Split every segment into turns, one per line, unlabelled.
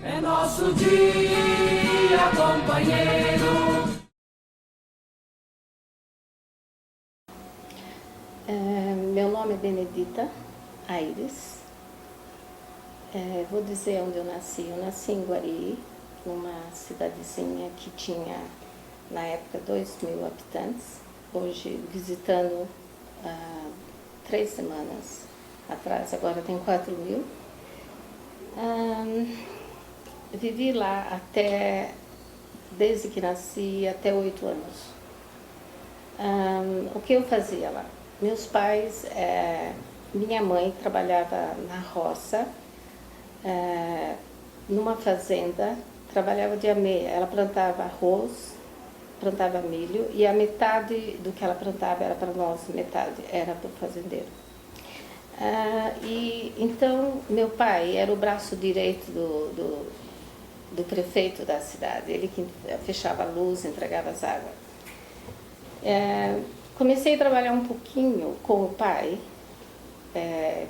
É nosso dia, companheiro.
Meu nome é Benedita Aires. Vou dizer onde eu nasci. Eu nasci em Guari, numa cidadezinha que tinha, na época, 2.000 habitantes. Hoje, visitando 3 semanas atrás, agora tem 4.000. Vivi lá desde que nasci, até 8 anos. O que eu fazia lá? Meus pais, minha mãe trabalhava na roça, numa fazenda, trabalhava de meia. Ela plantava arroz, plantava milho, e a metade do que ela plantava era para nós, metade era para o fazendeiro. E então meu pai era o braço direito do prefeito da cidade, ele que fechava a luz, entregava as águas. Comecei a trabalhar um pouquinho com o pai,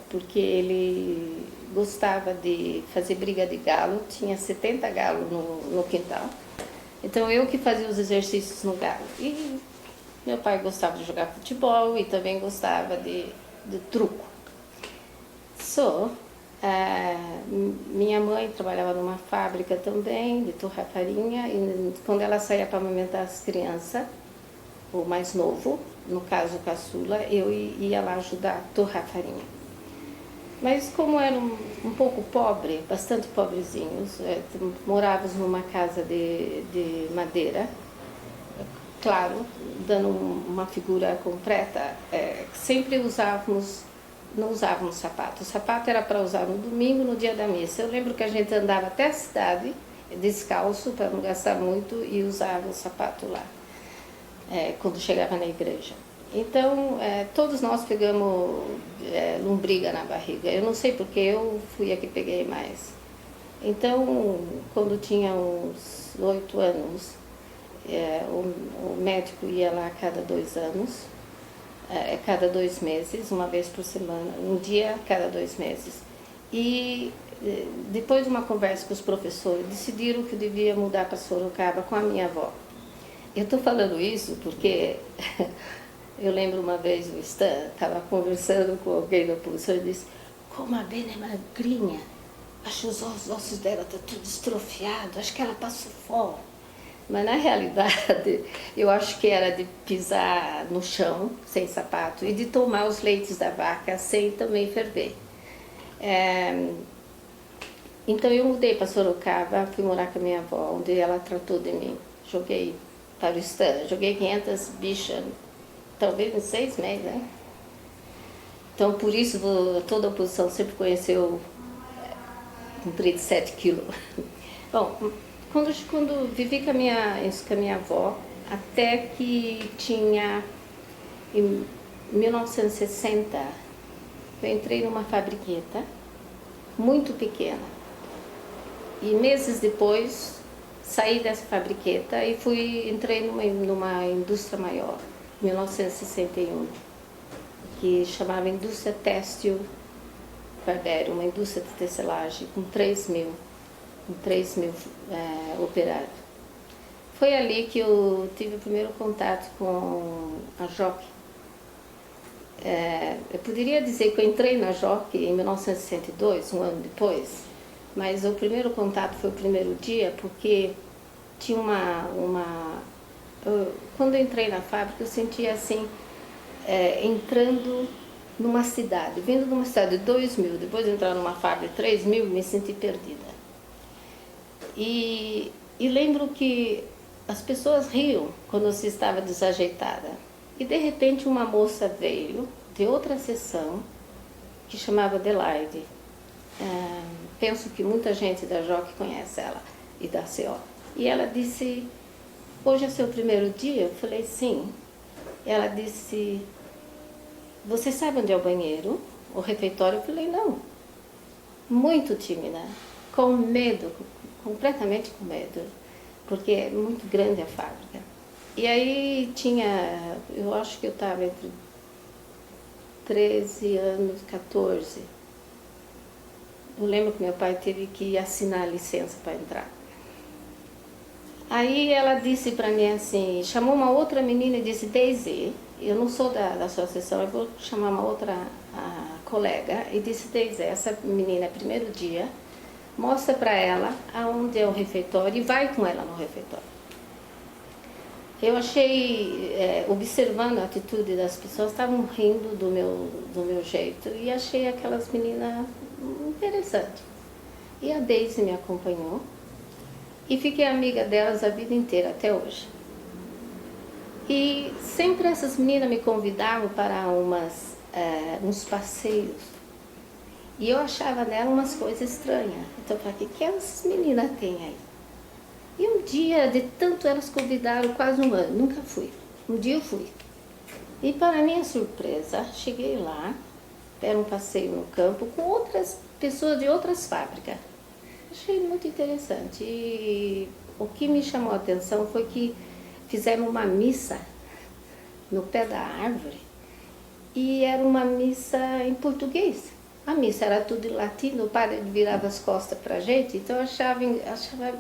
porque ele gostava de fazer briga de galo, tinha 70 galos no quintal, então eu que fazia os exercícios no galo. E meu pai gostava de jogar futebol e também gostava de truco. Minha mãe trabalhava numa fábrica também de torrar farinha, e quando ela saía para amamentar as crianças, o mais novo, no caso o caçula, eu ia lá ajudar a torrar farinha. Mas como era um pouco pobre, bastante pobrezinhos, morávamos numa casa de madeira, claro, dando uma figura completa, sempre não usávamos sapato. O sapato era para usar no domingo, no dia da missa. Eu lembro que a gente andava até a cidade, descalço, para não gastar muito, e usava o sapato lá, quando chegava na igreja. Então, todos nós pegamos lombriga na barriga. Eu não sei porque eu fui a que peguei mais. Então, quando tinha uns 8 anos, o médico ia lá a cada 2 anos, cada 2 meses, uma vez por semana, um dia cada 2 meses. E depois de uma conversa com os professores, decidiram que eu devia mudar para Sorocaba com a minha avó. Eu estou falando isso porque eu lembro uma vez o Stan estava conversando com alguém da professora e disse: como a Bena é magrinha, acho que os ossos dela estão tudo estrofiados, acho que ela passou fome. Mas na realidade, eu acho que era de pisar no chão, sem sapato, e de tomar os leites da vaca sem também ferver. Então eu mudei para Sorocaba, fui morar com a minha avó, onde ela tratou de mim. Joguei para o Stan, joguei 500 bichas, talvez em 6 meses, né? Então por isso toda a oposição sempre conheceu um de 7 quilos. Bom, quando vivi com a minha avó, até que tinha, em 1960, eu entrei numa fabriqueta muito pequena. E meses depois, saí dessa fabriqueta e entrei numa indústria maior, em 1961, que chamava Indústria Têxtil Barbério, uma indústria de tecelagem com 3.000 operários. Foi ali que eu tive o primeiro contato com a Jockey. Eu poderia dizer que eu entrei na Jockey em 1962, um ano depois, mas o primeiro contato foi o primeiro dia, porque tinha quando eu entrei na fábrica, eu sentia assim, entrando numa cidade, vindo de uma cidade de 2.000, depois de entrar numa fábrica de 3.000, me senti perdida. E lembro que as pessoas riam quando você estava desajeitada. E de repente uma moça veio de outra seção, que chamava Adelaide. Penso que muita gente da Jockey conhece ela e da CO. E ela disse: hoje é seu primeiro dia? Eu falei: sim. Ela disse: você sabe onde é o banheiro? O refeitório? Eu falei: não. Muito tímida, com medo, completamente com medo, porque é muito grande a fábrica. E aí eu acho que eu estava entre 13 anos, 14. Eu lembro que meu pai teve que assinar a licença para entrar. Aí ela disse para mim assim, chamou uma outra menina e disse, Daisy, eu não sou da sua sessão, eu vou chamar uma outra colega, e disse, Daisy, essa menina é primeiro dia, mostra para ela aonde é o refeitório e vai com ela no refeitório. Eu achei, observando a atitude das pessoas, estavam rindo do meu jeito e achei aquelas meninas interessantes. E a Daisy me acompanhou e fiquei amiga delas a vida inteira, até hoje. E sempre essas meninas me convidavam para uns passeios. E eu achava nela umas coisas estranhas. Então eu falei, o que essas meninas têm aí? E um dia, de tanto elas convidaram, quase um ano, nunca fui. Um dia eu fui. E para minha surpresa, cheguei lá, era um passeio no campo, com outras pessoas de outras fábricas. Achei muito interessante. E o que me chamou a atenção foi que fizeram uma missa no pé da árvore. E era uma missa em português. A missa era tudo em latino, o padre virava as costas para a gente, então eu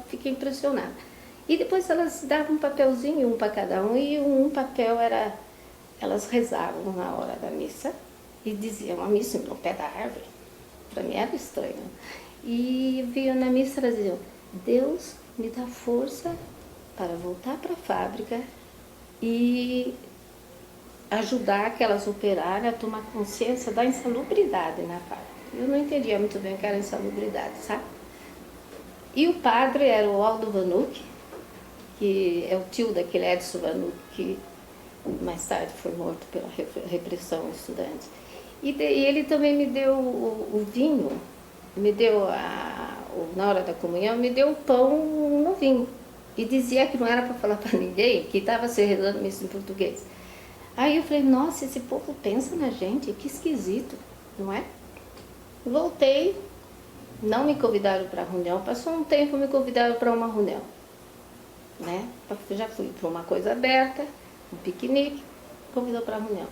fiquei impressionada. E depois elas davam um papelzinho, um para cada um, e um papel era, elas rezavam na hora da missa, e diziam, uma missa no pé da árvore, para mim era estranho. E vinha na missa, elas diziam, Deus me dá força para voltar para a fábrica e ajudar aquelas operárias a tomar consciência da insalubridade na fábrica. Eu não entendia muito bem o que era insalubridade, sabe? E o padre era o Aldo Vanucci, que é o tio daquele Edson Vanucci, que mais tarde foi morto pela repressão estudante. E ele também me deu o vinho, me deu, na hora da comunhão, me deu o pão no vinho. E dizia que não era para falar para ninguém, que estava se rezando missa em português. Aí eu falei, nossa, esse povo pensa na gente, que esquisito, não é? Voltei, não me convidaram para a reunião, passou um tempo, me convidaram para uma reunião, né? Já fui para uma coisa aberta, um piquenique, convidou para a reunião.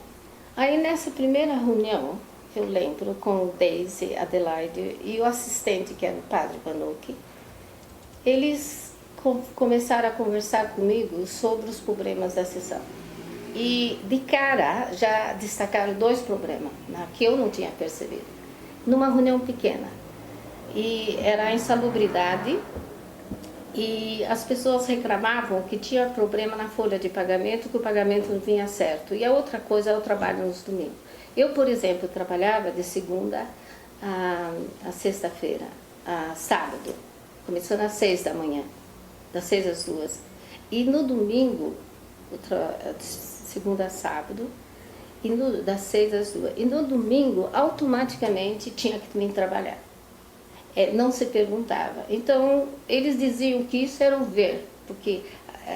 Aí nessa primeira reunião, eu lembro, com Daisy, Adelaide e o assistente, que era o padre Vanucci, eles começaram a conversar comigo sobre os problemas da sessão. E de cara já destacaram 2 problemas, que eu não tinha percebido, numa reunião pequena. E era a insalubridade, e as pessoas reclamavam que tinha problema na folha de pagamento, que o pagamento não vinha certo. E a outra coisa é o trabalho nos domingos. Eu, por exemplo, trabalhava de segunda a sexta-feira, a sábado, começando às 6 da manhã, das 6 às 2. E no domingo, segunda a sábado, e das 6 às 2. E no domingo, automaticamente, tinha que também trabalhar. Não se perguntava. Então, eles diziam que isso era o ver, porque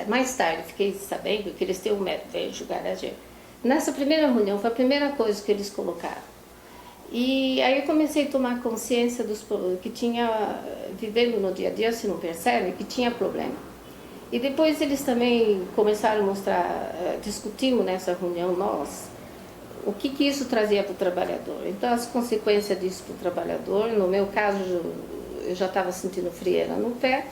mais tarde fiquei sabendo que eles têm um método de julgar a gente. Nessa primeira reunião, foi a primeira coisa que eles colocaram. E aí eu comecei a tomar consciência dos que tinha, vivendo no dia a dia, se não percebe, que tinha problema. E depois eles também começaram a mostrar, discutimos nessa reunião nós, o que isso trazia para o trabalhador. Então as consequências disso para o trabalhador, no meu caso eu já estava sentindo frieira no pé,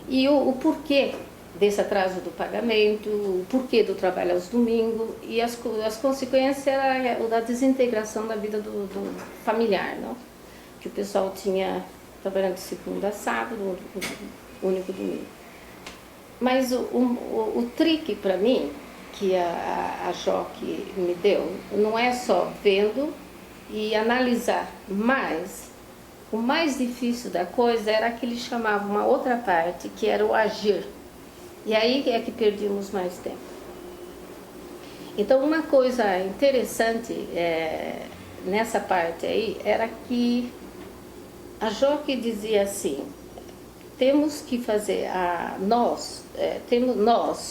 e o porquê desse atraso do pagamento, o porquê do trabalho aos domingos, e as consequências eram da desintegração da vida do familiar, não? Que o pessoal tinha trabalhando de segunda a sábado, o único domingo. Mas o trick para mim, que a Joque me deu, não é só vendo e analisar, mas o mais difícil da coisa era que ele chamava uma outra parte, que era o agir. E aí é que perdíamos mais tempo. Então uma coisa interessante nessa parte aí era que a Joque dizia assim, temos que fazer, nós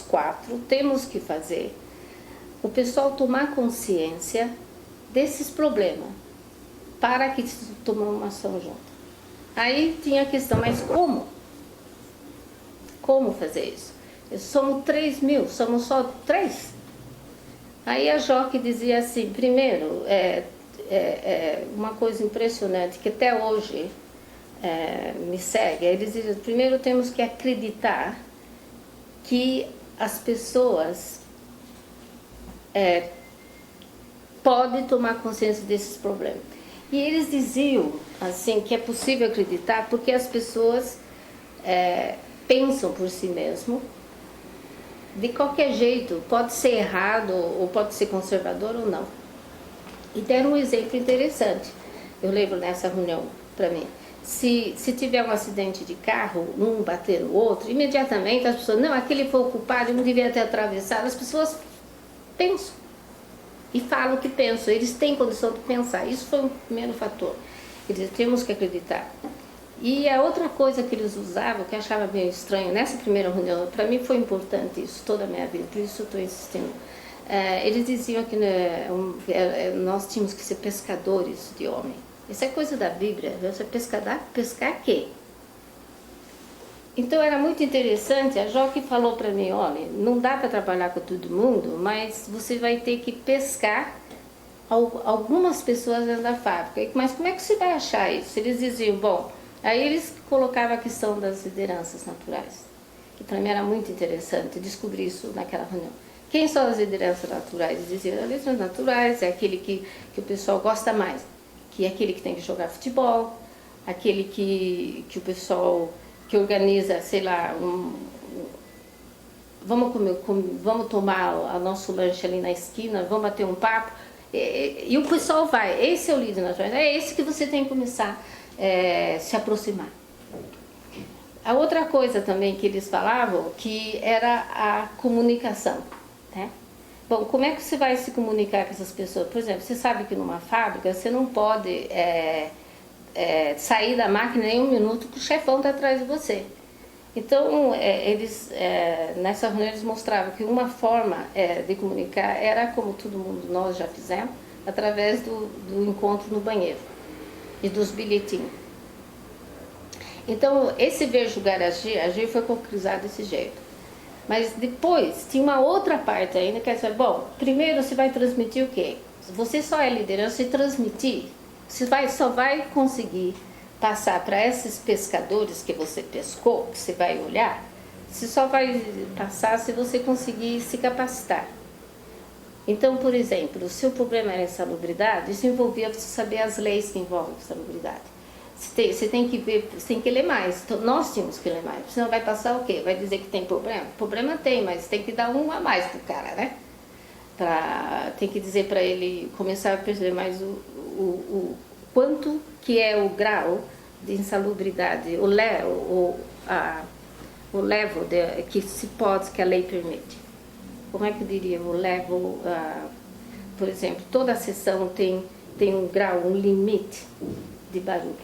4, temos que fazer o pessoal tomar consciência desses problemas, para que se tomar uma ação junto. Aí tinha a questão, mas como? Como fazer isso? Somos 3.000, somos só 3? Aí a Joque dizia assim, primeiro, uma coisa impressionante, que até hoje me segue, eles dizem, primeiro temos que acreditar que as pessoas podem tomar consciência desses problemas. E eles diziam assim que é possível acreditar porque as pessoas pensam por si mesmo, de qualquer jeito, pode ser errado ou pode ser conservador ou não. E deram um exemplo interessante, eu lembro nessa reunião para mim. Se tiver um acidente de carro, um bater no outro, imediatamente as pessoas, não, aquele foi o culpado, não devia ter atravessado. As pessoas pensam e falam o que pensam, eles têm condição de pensar. Isso foi um primeiro fator. Eles temos que acreditar. E a outra coisa que eles usavam, que eu achava meio estranho, nessa primeira reunião, para mim foi importante isso toda a minha vida, por isso eu estou insistindo. Eles diziam que nós tínhamos que ser pescadores de homem. Isso é coisa da Bíblia, você pescar quê? Então era muito interessante, a Joque falou para mim, olha, não dá para trabalhar com todo mundo, mas você vai ter que pescar algumas pessoas dentro da fábrica. Mas como é que você vai achar isso? Eles diziam, bom, aí eles colocavam a questão das lideranças naturais, que para mim era muito interessante descobrir isso naquela reunião. Quem são as lideranças naturais? Eles diziam, as lideranças naturais é aquele que o pessoal gosta mais, que é aquele que tem que jogar futebol, aquele que o pessoal que organiza, sei lá, vamos tomar o nosso lanche ali na esquina, vamos bater um papo, e o pessoal vai, esse é o líder natural, é esse que você tem que começar a se aproximar. A outra coisa também que eles falavam, que era a comunicação, né? Bom, como é que você vai se comunicar com essas pessoas? Por exemplo, você sabe que numa fábrica você não pode sair da máquina em um minuto que o chefão está atrás de você. Então, eles, nessa reunião eles mostravam que uma forma de comunicar era como todo mundo, nós já fizemos, através do encontro no banheiro e dos bilhetinhos. Então, esse ver, julgar, agir foi concretizado desse jeito. Mas depois, tinha uma outra parte ainda, que é dizer, bom, primeiro você vai transmitir o quê? Você só é liderança se transmitir. Você só vai conseguir passar para esses pescadores que você pescou, que você vai olhar, você só vai passar se você conseguir se capacitar. Então, por exemplo, se o problema era insalubridade, isso envolvia você saber as leis que envolvem insalubridade. Você tem que ver, você tem que ler mais. Então, nós tínhamos que ler mais. Senão vai passar o quê? Vai dizer que tem problema? Problema tem, mas tem que dar um a mais pro cara, né? Tem que dizer para ele começar a perceber mais o quanto que é o grau de insalubridade, o level que a lei permite. Como é que eu diria? O level, por exemplo, toda a sessão tem um grau, um limite de barulho,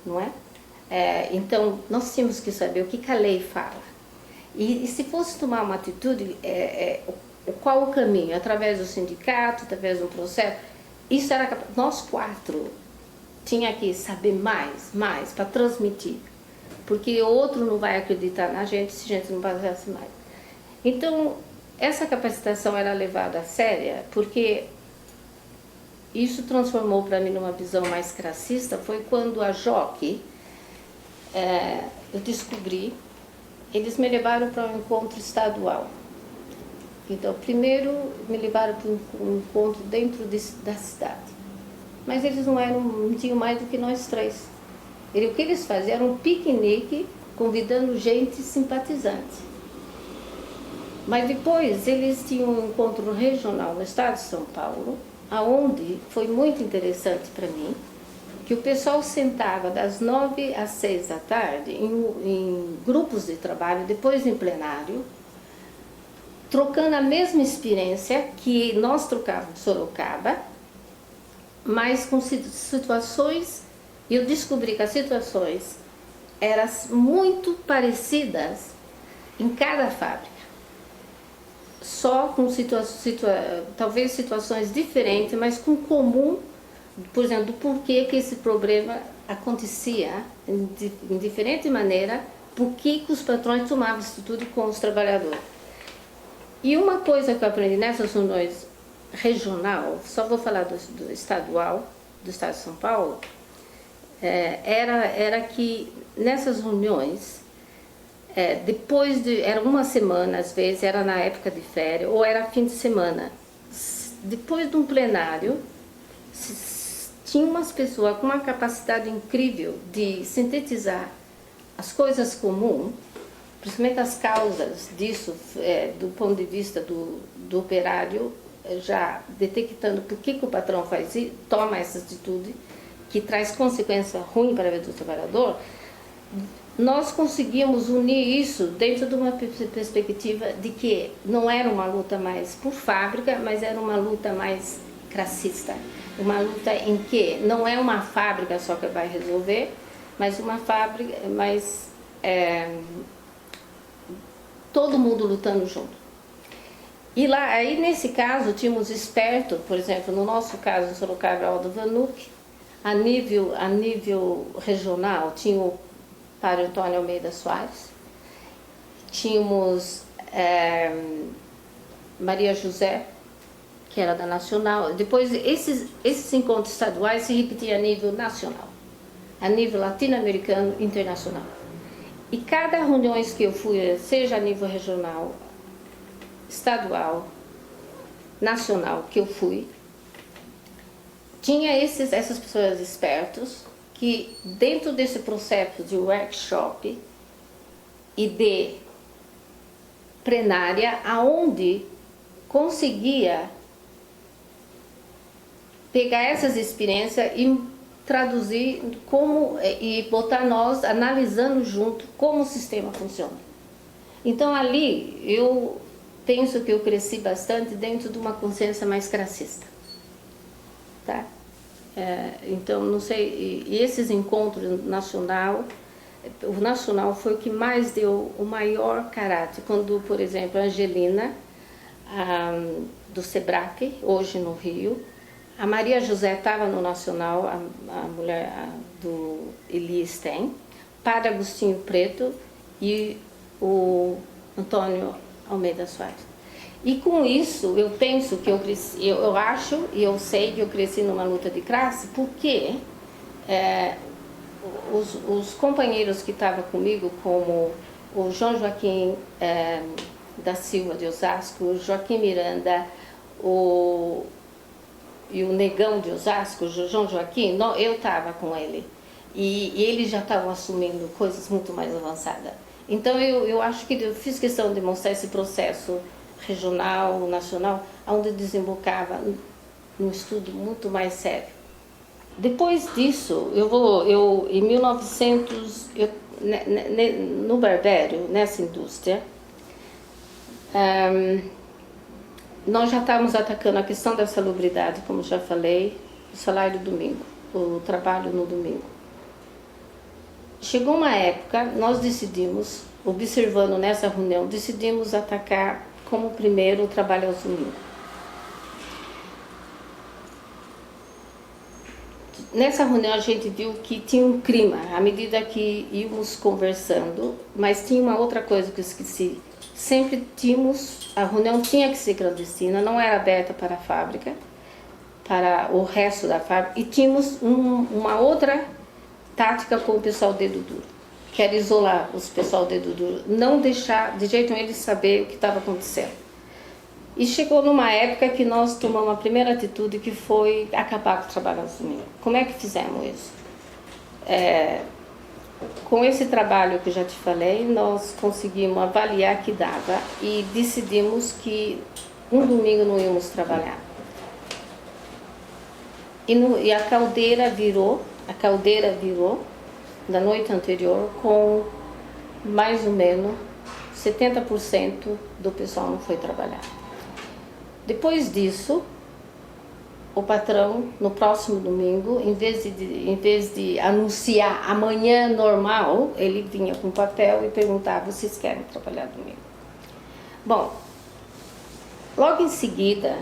não é? Então, nós temos que saber o que a lei fala. E se fosse tomar uma atitude, qual o caminho? Através do sindicato, através do processo? Isso era nós quatro tinha que saber mais para transmitir, porque o outro não vai acreditar na gente se a gente não passasse mais. Então, essa capacitação era levada a séria, porque isso transformou para mim numa visão mais classista, foi quando a Joque, eu descobri, eles me levaram para um encontro estadual. Então, primeiro me levaram para um encontro dentro da cidade. Mas eles não tinham mais do que nós três. O que eles faziam era um piquenique, convidando gente simpatizante. Mas depois eles tinham um encontro regional no estado de São Paulo, aonde foi muito interessante para mim, que o pessoal sentava das 9 às 6 da tarde em grupos de trabalho, depois em plenário, trocando a mesma experiência que nós trocávamos em Sorocaba, mas com situações, e eu descobri que as situações eram muito parecidas em cada fábrica, só com talvez situações diferentes, mas com comum, por exemplo, do porquê que esse problema acontecia em diferente maneira, por que os patrões tomavam atitude com os trabalhadores. E uma coisa que eu aprendi nessas reuniões regional, só vou falar do estadual, do estado de São Paulo, era que nessas reuniões, depois de... Era uma semana, às vezes, era na época de férias, ou era fim de semana. Depois de um plenário, tinha umas pessoas com uma capacidade incrível de sintetizar as coisas comuns, principalmente as causas disso, do ponto de vista do operário, já detectando por que o patrão toma essa atitude, que traz consequência ruim para a vida do trabalhador. Nós conseguimos unir isso dentro de uma perspectiva de que não era uma luta mais por fábrica, mas era uma luta mais classista. Uma luta em que não é uma fábrica só que vai resolver, mas uma fábrica, mas todo mundo lutando junto. E lá, aí nesse caso, tínhamos esperto, por exemplo, no nosso caso, em Sorocaba, Aldo Vanuc, a nível regional, tinha o Padre Antônio Almeida Soares, tínhamos Maria José, que era da Nacional. Depois, esses encontros estaduais se repetiam a nível nacional, a nível latino-americano, internacional. E cada reunião que eu fui, seja a nível regional, estadual, nacional, que eu fui, tinha essas pessoas espertas que, dentro desse processo de workshop e de plenária, aonde conseguia pegar essas experiências e traduzir e botar nós analisando junto como o sistema funciona. Então ali eu penso que eu cresci bastante dentro de uma consciência mais classista, tá? Então não sei, e esses encontros o nacional foi o que mais deu o maior caráter. Quando, por exemplo, a Angelina do Sebrae, hoje no Rio, a Maria José estava no Nacional, a mulher do Eli Stein, Padre Agostinho Preto e o Antônio Almeida Soares. E com isso, eu penso que eu cresci, eu acho e eu sei que eu cresci numa luta de classe, porque os companheiros que estavam comigo, como o João Joaquim da Silva de Osasco, o Joaquim Miranda, e o Negão de Osasco, o João Joaquim, eu estava com ele. E eles já estavam assumindo coisas muito mais avançadas. Então eu acho que eu fiz questão de mostrar esse processo regional, nacional, onde desembocava num estudo muito mais sério. Depois disso, em 1900, no Barbério, nessa indústria, nós já estávamos atacando a questão da salubridade, como já falei, o salário do domingo, o trabalho no domingo. Chegou uma época, nós decidimos, observando nessa reunião, decidimos atacar como primeiro o trabalho aos domingos. Nessa reunião a gente viu que tinha um clima, à medida que íamos conversando, mas tinha uma outra coisa que eu esqueci. Sempre tínhamos, a reunião tinha que ser clandestina, não era aberta para a fábrica, para o resto da fábrica, e tínhamos uma outra tática com o pessoal dedo duro, que era isolar os pessoal dedo duro, não deixar de jeito nenhum eles saber o que estava acontecendo. E chegou numa época que nós tomamos a primeira atitude, que foi acabar com o trabalho aos domingos. Como é que fizemos isso? Com esse trabalho que eu já te falei, nós conseguimos avaliar que dava e decidimos que um domingo não íamos trabalhar. E a caldeira virou da noite anterior, com mais ou menos 70% do pessoal não foi trabalhar. Depois disso, o patrão, no próximo domingo, em vez de anunciar amanhã normal, ele vinha com papel e perguntava: vocês querem trabalhar domingo? Bom, logo em seguida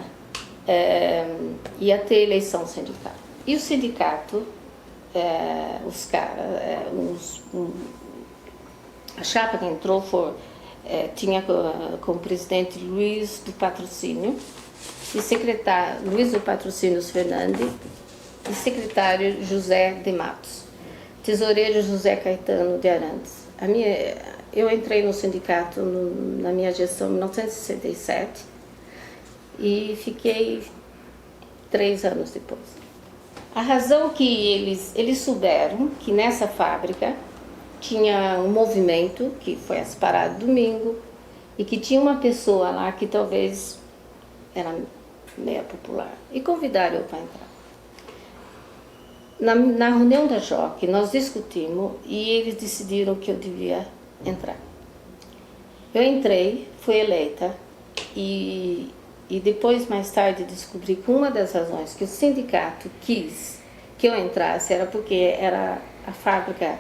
ia ter eleição sindical. E o sindicato, os caras, a chapa que entrou tinha como presidente Luiz do Patrocínio, e secretário Luiz do Patrocínio Fernandes, e secretário José de Matos. tesoureiro José Caetano de Arantes. Eu entrei no sindicato na minha gestão em 1967 e fiquei 3 anos depois. A razão que eles souberam que nessa fábrica tinha um movimento, que foi as paradas domingo, e que tinha uma pessoa lá que talvez era meia popular, e convidaram eu para entrar. Na reunião da JOC, nós discutimos e eles decidiram que eu devia entrar. Eu entrei, fui eleita e depois, mais tarde, descobri que uma das razões que o sindicato quis que eu entrasse era porque era a fábrica,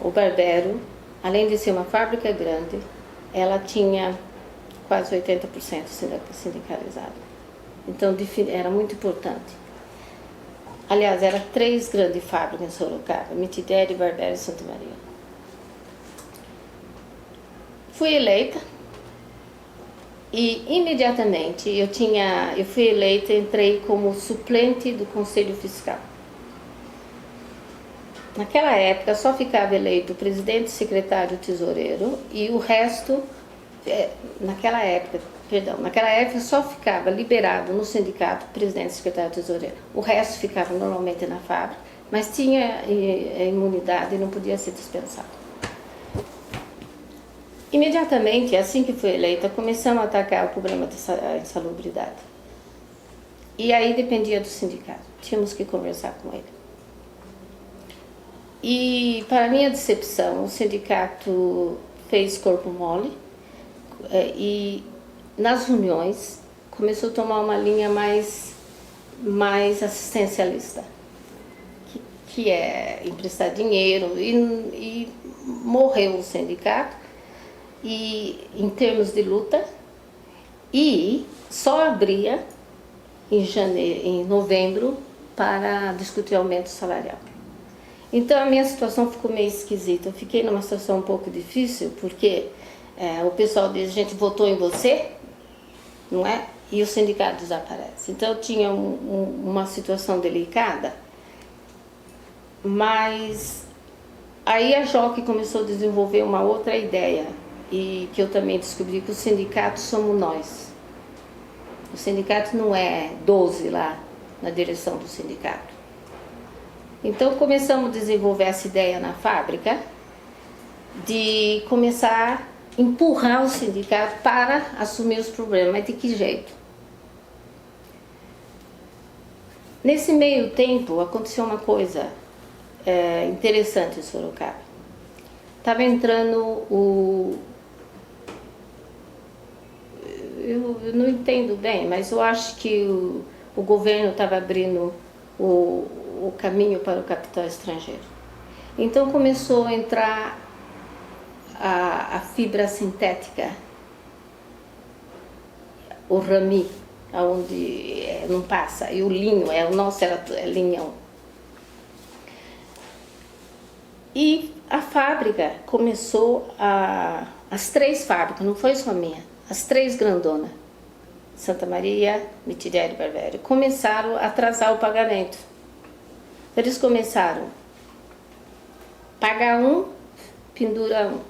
o Barbero, além de ser uma fábrica grande, ela tinha quase 80% sindicalizado. Então, era muito importante. Aliás, eram 3 grandes fábricas em Sorocaba, Mitidério, Barbero e Santa Maria. Fui eleita e imediatamente eu fui eleita e entrei como suplente do Conselho Fiscal. Naquela época só ficava eleito o presidente, secretário e tesoureiro e o resto, naquela época só ficava liberado no sindicato o presidente, secretário e tesoureiro. O resto ficava normalmente na fábrica, mas tinha imunidade e não podia ser dispensado. Imediatamente, assim que fui eleita, começamos a atacar o problema da insalubridade. E aí dependia do sindicato, tínhamos que conversar com ele. E, para minha decepção, o sindicato fez corpo mole e, nas reuniões, começou a tomar uma linha mais assistencialista, que é emprestar dinheiro, e morreu o sindicato em termos de luta, e só abria em novembro para discutir aumento salarial. Então a minha situação ficou meio esquisita. Eu fiquei numa situação um pouco difícil, porque o pessoal diz: a gente votou em você, não é? E o sindicato desaparece. Então eu tinha uma situação delicada, mas aí a JOC começou a desenvolver uma outra ideia, e que eu também descobri que o sindicato somos nós. O sindicato não é 12 lá na direção do sindicato. Então começamos a desenvolver essa ideia na fábrica de começar a empurrar o sindicato para assumir os problemas. Mas de que jeito? Nesse meio tempo aconteceu uma coisa interessante em Sorocaba. Estava entrando eu não entendo bem, mas eu acho que o governo estava abrindo o caminho para o capital estrangeiro. Então começou a entrar a fibra sintética, o rami, onde não passa, e o linho, o nosso era linhão. E a fábrica começou as 3 fábricas, não foi só a minha, as 3 grandonas, Santa Maria, Mitidério e Barbero, começaram a atrasar o pagamento. Eles começaram a pagar pendura um.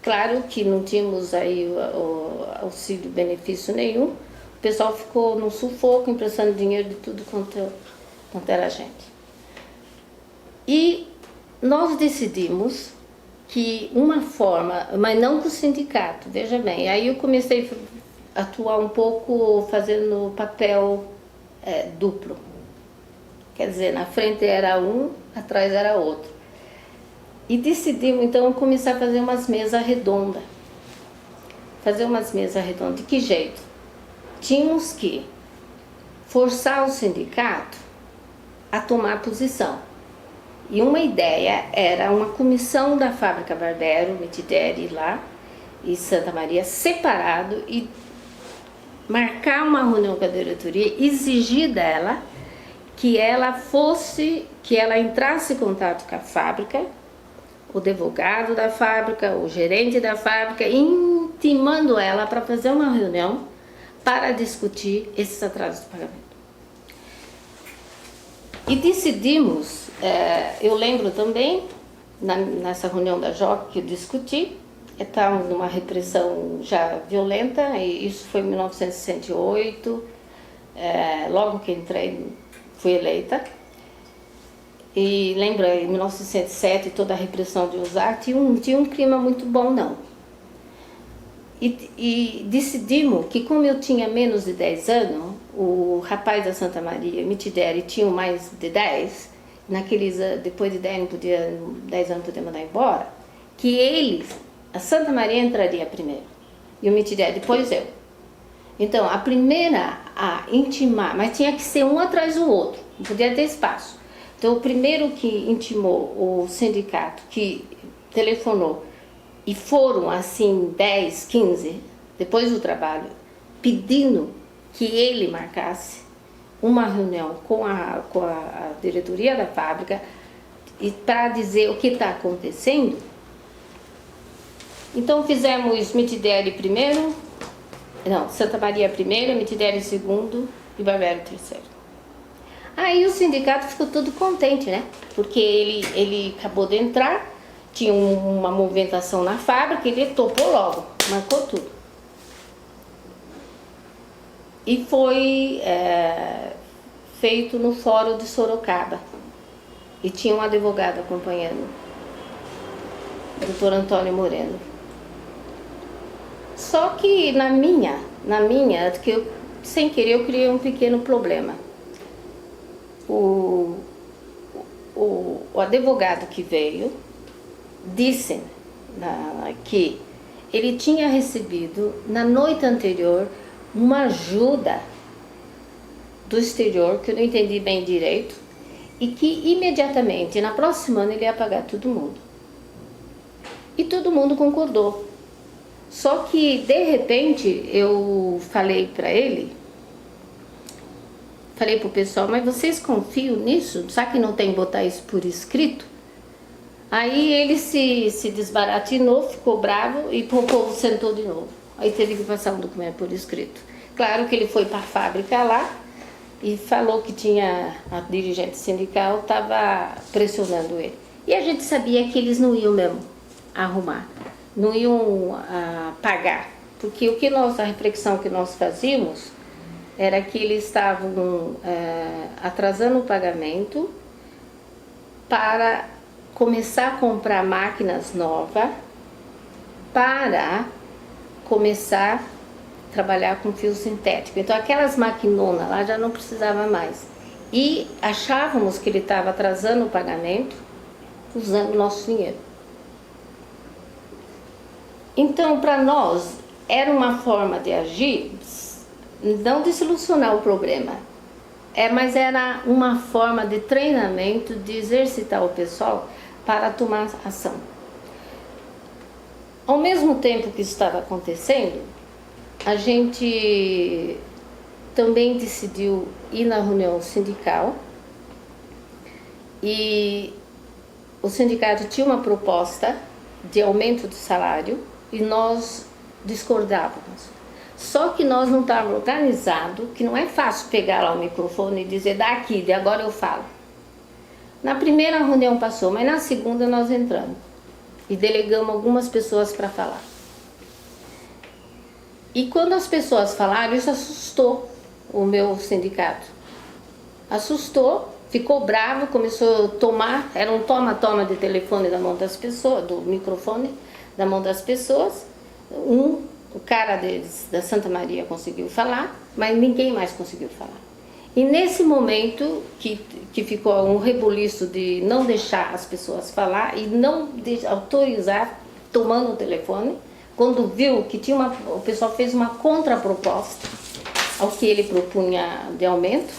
Claro que não tínhamos aí o auxílio benefício nenhum, o pessoal ficou no sufoco, emprestando dinheiro de tudo quanto era gente. E nós decidimos que uma forma, mas não com o sindicato, veja bem, aí eu comecei a atuar um pouco fazendo papel duplo. Quer dizer, na frente era um, atrás era outro. E decidimos então começar a fazer umas mesas redondas. De que jeito? Tínhamos que forçar o sindicato a tomar posição. E uma ideia era uma comissão da fábrica Barbero, Mitidério lá e Santa Maria separado, e marcar uma reunião com a diretoria, exigir dela que ela entrasse em contato com a fábrica, o advogado da fábrica, o gerente da fábrica, intimando ela para fazer uma reunião para discutir esses atrasos de pagamento. E decidimos, eu lembro também, nessa reunião da JOC que eu discuti, estávamos numa repressão já violenta, e isso foi em 1968, logo que entrei, fui eleita. E lembra, em 1907, toda a repressão de Ozar, tinha um clima muito bom, não. E decidimos que, como eu tinha menos de 10 anos, o rapaz da Santa Maria, Mitideri, tinha mais de 10, depois de 10 anos podia mandar embora, que a Santa Maria entraria primeiro, e o Mitideri depois eu. Então, a primeira a intimar, mas tinha que ser um atrás do outro, não podia ter espaço. Então, o primeiro que intimou o sindicato, que telefonou, e foram assim 10, 15, depois do trabalho, pedindo que ele marcasse uma reunião com a diretoria da fábrica e para dizer o que está acontecendo. Então fizemos Mitideri primeiro, Santa Maria primeiro, Mitideri segundo e Barbero terceiro. Aí o sindicato ficou todo contente, né? Porque ele acabou de entrar, tinha uma movimentação na fábrica, ele topou logo, marcou tudo. E foi feito no Fórum de Sorocaba. E tinha um advogado acompanhando, o doutor Antônio Moreno. Só que na minha, que sem querer eu criei um pequeno problema. O advogado que veio disse que ele tinha recebido na noite anterior uma ajuda do exterior, que eu não entendi bem direito, e que imediatamente, na próxima ano, ele ia pagar todo mundo. E todo mundo concordou. Só que, de repente, eu falei para ele, falei pro pessoal, mas vocês confiam nisso? Sabe que não tem que botar isso por escrito? Aí ele se desbaratinou, ficou bravo e o povo sentou de novo. Aí teve que passar um documento por escrito. Claro que ele foi para a fábrica lá e falou que a dirigente sindical estava pressionando ele. E a gente sabia que eles não iam mesmo arrumar, não iam pagar. Porque a reflexão que nós fazíamos era que eles estavam atrasando o pagamento para começar a comprar máquinas novas para começar a trabalhar com fio sintético. Então aquelas maquinonas lá já não precisava mais. E achávamos que ele estava atrasando o pagamento usando o nosso dinheiro. Então, para nós, era uma forma de agir, não de solucionar o problema, mas era uma forma de treinamento, de exercitar o pessoal para tomar ação. Ao mesmo tempo que isso estava acontecendo, a gente também decidiu ir na reunião sindical e o sindicato tinha uma proposta de aumento do salário e nós discordávamos. Só que nós não estávamos organizados, que não é fácil pegar lá o microfone e dizer daqui, de agora eu falo. Na primeira reunião passou, mas na segunda nós entramos e delegamos algumas pessoas para falar. E quando as pessoas falaram, isso assustou o meu sindicato. Assustou, ficou bravo, começou a tomar, era um toma-toma de telefone da mão das pessoas, do microfone da mão das pessoas. O cara deles, da Santa Maria, conseguiu falar, mas ninguém mais conseguiu falar. E nesse momento que ficou um rebuliço de não deixar as pessoas falar e não autorizar tomando o telefone, quando viu que o pessoal fez uma contraproposta ao que ele propunha de aumento,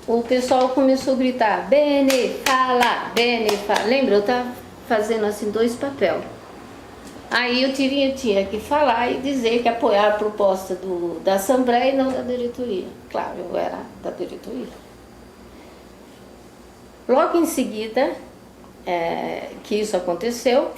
o pessoal começou a gritar, Bene, fala, Bene, fala. Lembra, eu estava fazendo assim 2 papéis. Aí eu tinha que falar e dizer que apoiar a proposta da Assembleia e não da diretoria. Claro, eu era da diretoria. Logo em seguida que isso aconteceu,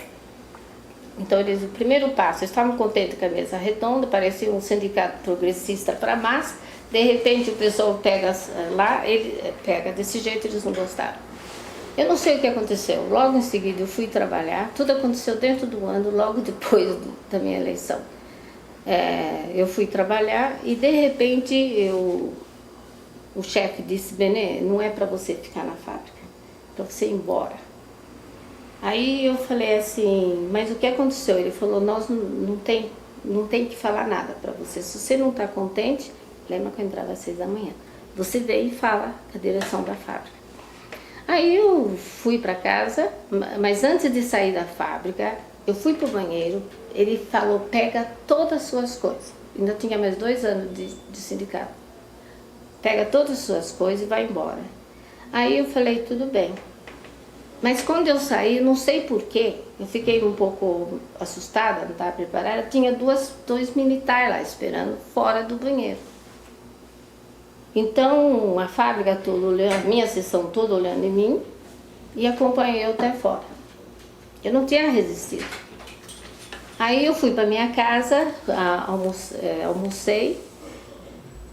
então eles, o primeiro passo, eles estavam contentes com a mesa redonda, parecia um sindicato progressista para massa, De repente o pessoal pega lá, ele pega desse jeito, eles não gostaram. Eu não sei o que aconteceu. Logo em seguida eu fui trabalhar, tudo aconteceu dentro do ano, logo depois da minha eleição. Eu fui trabalhar e de repente o chefe disse: Benê, não é para você ficar na fábrica, é para você ir embora. Aí eu falei assim, mas o que aconteceu? Ele falou: nós não tem que falar nada para você. Se você não está contente, lembra que eu entrava às 6 da manhã, você vem e fala com a direção da fábrica. Aí eu fui para casa, mas antes de sair da fábrica, eu fui para o banheiro, ele falou: pega todas as suas coisas. Ainda tinha mais 2 anos de sindicato. Pega todas as suas coisas e vai embora. Aí eu falei: tudo bem. Mas quando eu saí, não sei porquê, eu fiquei um pouco assustada, não estava preparada, tinha dois militares lá esperando fora do banheiro. Então a fábrica toda olhando, a minha seção toda olhando em mim, e acompanhei eu até fora. Eu não tinha resistido. Aí eu fui para minha casa, almocei,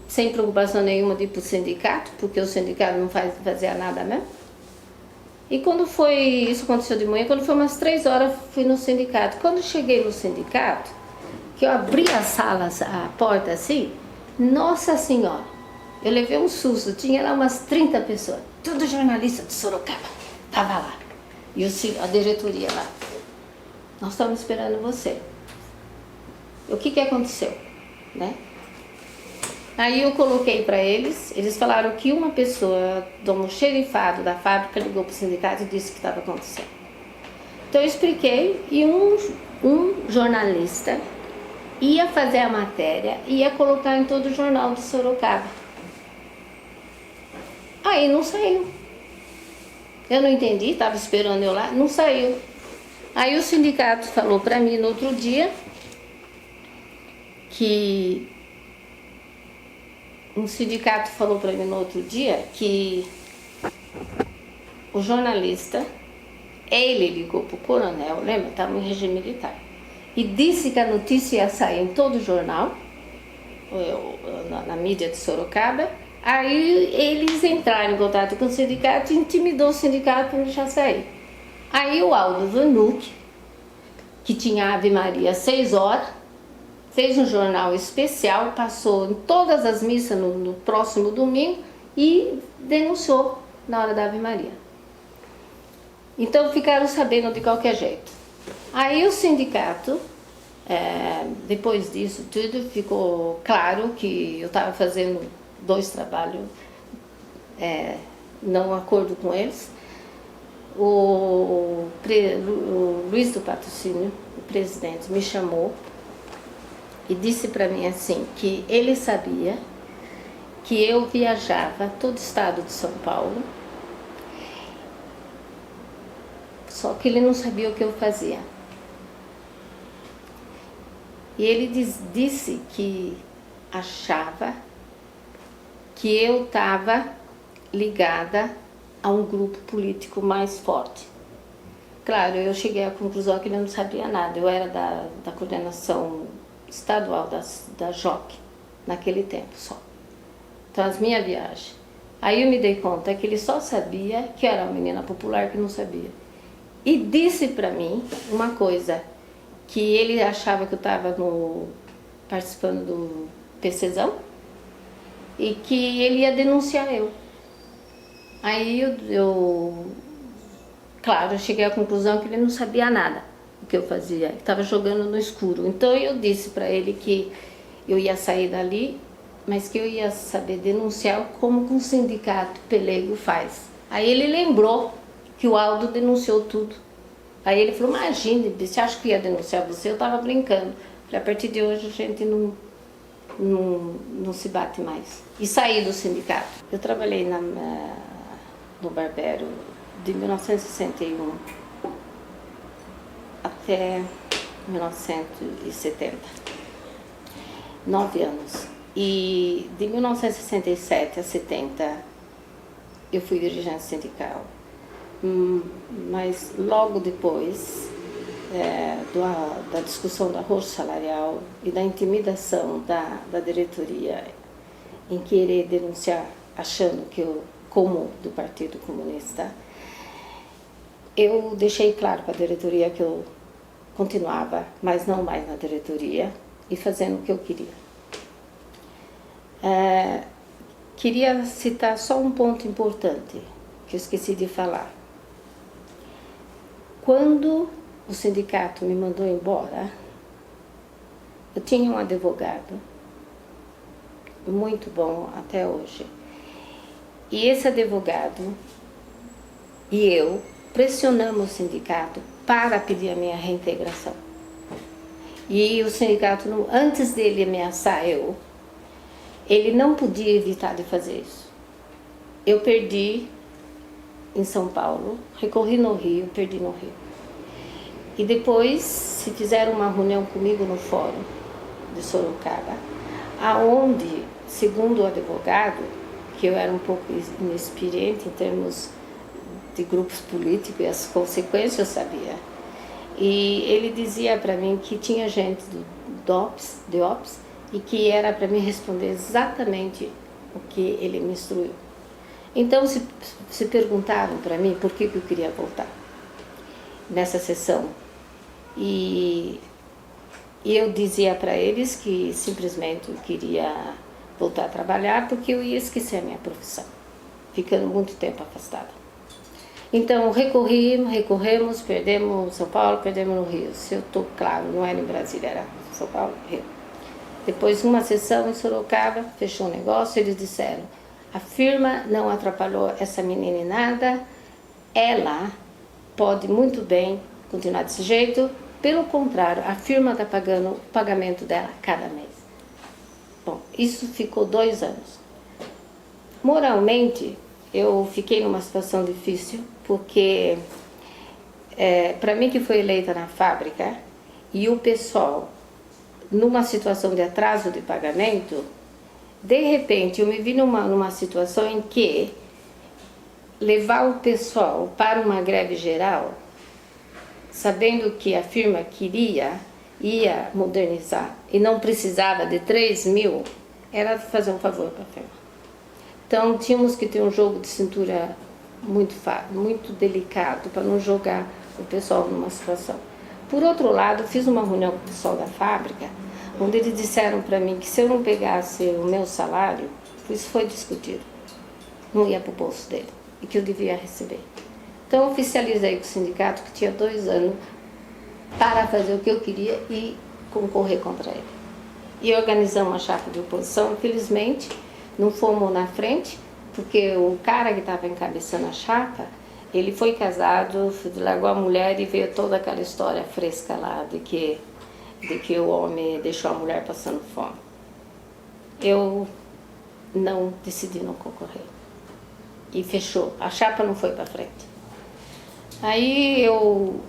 sem preocupação nenhuma de ir para o sindicato, porque o sindicato não fazia nada mesmo. E quando foi, isso aconteceu de manhã, quando foi umas 3 horas, fui no sindicato. Quando cheguei no sindicato, que eu abri a sala, a porta assim, nossa senhora, eu levei um susto, tinha lá umas 30 pessoas, tudo jornalista de Sorocaba, tava lá. E a diretoria lá: nós estamos esperando você. O que aconteceu, né? Aí eu coloquei para eles falaram que uma pessoa do almoxerifado da fábrica ligou para o sindicato e disse o que estava acontecendo. Então eu expliquei e um jornalista ia fazer a matéria, ia colocar em todo o jornal de Sorocaba. Aí não saiu. Eu não entendi, estava esperando eu lá, não saiu. Aí o sindicato falou para mim no outro dia que o jornalista, ele ligou para o coronel, lembra? Estava em regime militar, e disse que a notícia ia sair em todo o jornal, na mídia de Sorocaba. Aí eles entraram em contato com o sindicato e intimidou o sindicato para deixar sair. Aí o Aldo Vanucci, que tinha Ave Maria às 6 horas, fez um jornal especial, passou em todas as missas no próximo domingo e denunciou na hora da Ave Maria. Então ficaram sabendo de qualquer jeito. Aí o sindicato, depois disso tudo, ficou claro que eu estava fazendo 2 trabalhos, não acordo com eles. O Luiz do Patrocínio, o presidente, me chamou e disse para mim assim, que ele sabia que eu viajava todo o estado de São Paulo, só que ele não sabia o que eu fazia. E ele disse que achava que eu estava ligada a um grupo político mais forte. Claro, eu cheguei à conclusão que ele não sabia nada. Eu era da coordenação estadual da JOC, naquele tempo só. Então, as minhas viagens. Aí eu me dei conta que ele só sabia que eu era uma menina popular que não sabia. E disse para mim uma coisa, que ele achava que eu estava participando do PCzão e que ele ia denunciar eu. Aí claro, eu cheguei à conclusão que ele não sabia nada do que eu fazia, ele estava jogando no escuro. Então eu disse para ele que eu ia sair dali, mas que eu ia saber denunciar como que um sindicato pelego faz. Aí ele lembrou que o Aldo denunciou tudo. Aí ele falou: imagine, você acha que ia denunciar você? Eu estava brincando. Falei: a partir de hoje a gente não se bate mais. E saí do sindicato. Eu trabalhei no Barbero de 1961 até 1970. 9 anos. E de 1967 a 70 eu fui dirigente sindical. Mas logo depois da discussão do arrocho salarial e da intimidação da diretoria, em querer denunciar, achando que eu, como do Partido Comunista, eu deixei claro para a diretoria que eu continuava, mas não mais na diretoria, e fazendo o que eu queria. Queria citar só um ponto importante, que eu esqueci de falar. Quando o sindicato me mandou embora, eu tinha um advogado, muito bom até hoje, e esse advogado e eu pressionamos o sindicato para pedir a minha reintegração. E o sindicato, antes dele ameaçar ele não podia evitar de fazer isso. Eu perdi em São Paulo, recorri no Rio, perdi no Rio. E depois se fizeram uma reunião comigo no fórum de Sorocaba, aonde, segundo o advogado, que eu era um pouco inexperiente em termos de grupos políticos e as consequências eu sabia. E ele dizia para mim que tinha gente de OPS, e que era para mim responder exatamente o que ele me instruiu. Então se perguntaram para mim por que eu queria voltar nessa sessão. E eu dizia para eles que simplesmente eu queria voltar a trabalhar porque eu ia esquecer a minha profissão, ficando muito tempo afastada. Então recorremos, perdemos São Paulo, perdemos no Rio. Se eu estou claro, não era em Brasília, era São Paulo, Rio. Depois uma sessão em Sorocaba, fechou o negócio, eles disseram: a firma não atrapalhou essa menina em nada, ela pode muito bem continuar desse jeito, pelo contrário, a firma está pagando o pagamento dela cada mês. Bom, isso ficou 2 anos. Moralmente, eu fiquei numa situação difícil, porque para mim que foi eleita na fábrica, e o pessoal numa situação de atraso de pagamento, de repente eu me vi numa situação em que levar o pessoal para uma greve geral, sabendo que a firma ia modernizar e não precisava de 3 mil, era fazer um favor para a firma. Então tínhamos que ter um jogo de cintura muito delicado para não jogar o pessoal numa situação. Por outro lado, fiz uma reunião com o pessoal da fábrica, onde eles disseram para mim que se eu não pegasse o meu salário, isso foi discutido, não ia para o bolso dele, e que eu devia receber. Então oficializei com o sindicato que tinha 2 anos para fazer o que eu queria e concorrer contra ele. E organizamos uma chapa de oposição, infelizmente não fomos na frente, porque o cara que estava encabeçando a chapa, ele foi casado, largou a mulher e veio toda aquela história fresca lá de que o homem deixou a mulher passando fome. Eu decidi não concorrer. E fechou. A chapa não foi para frente. Aí eu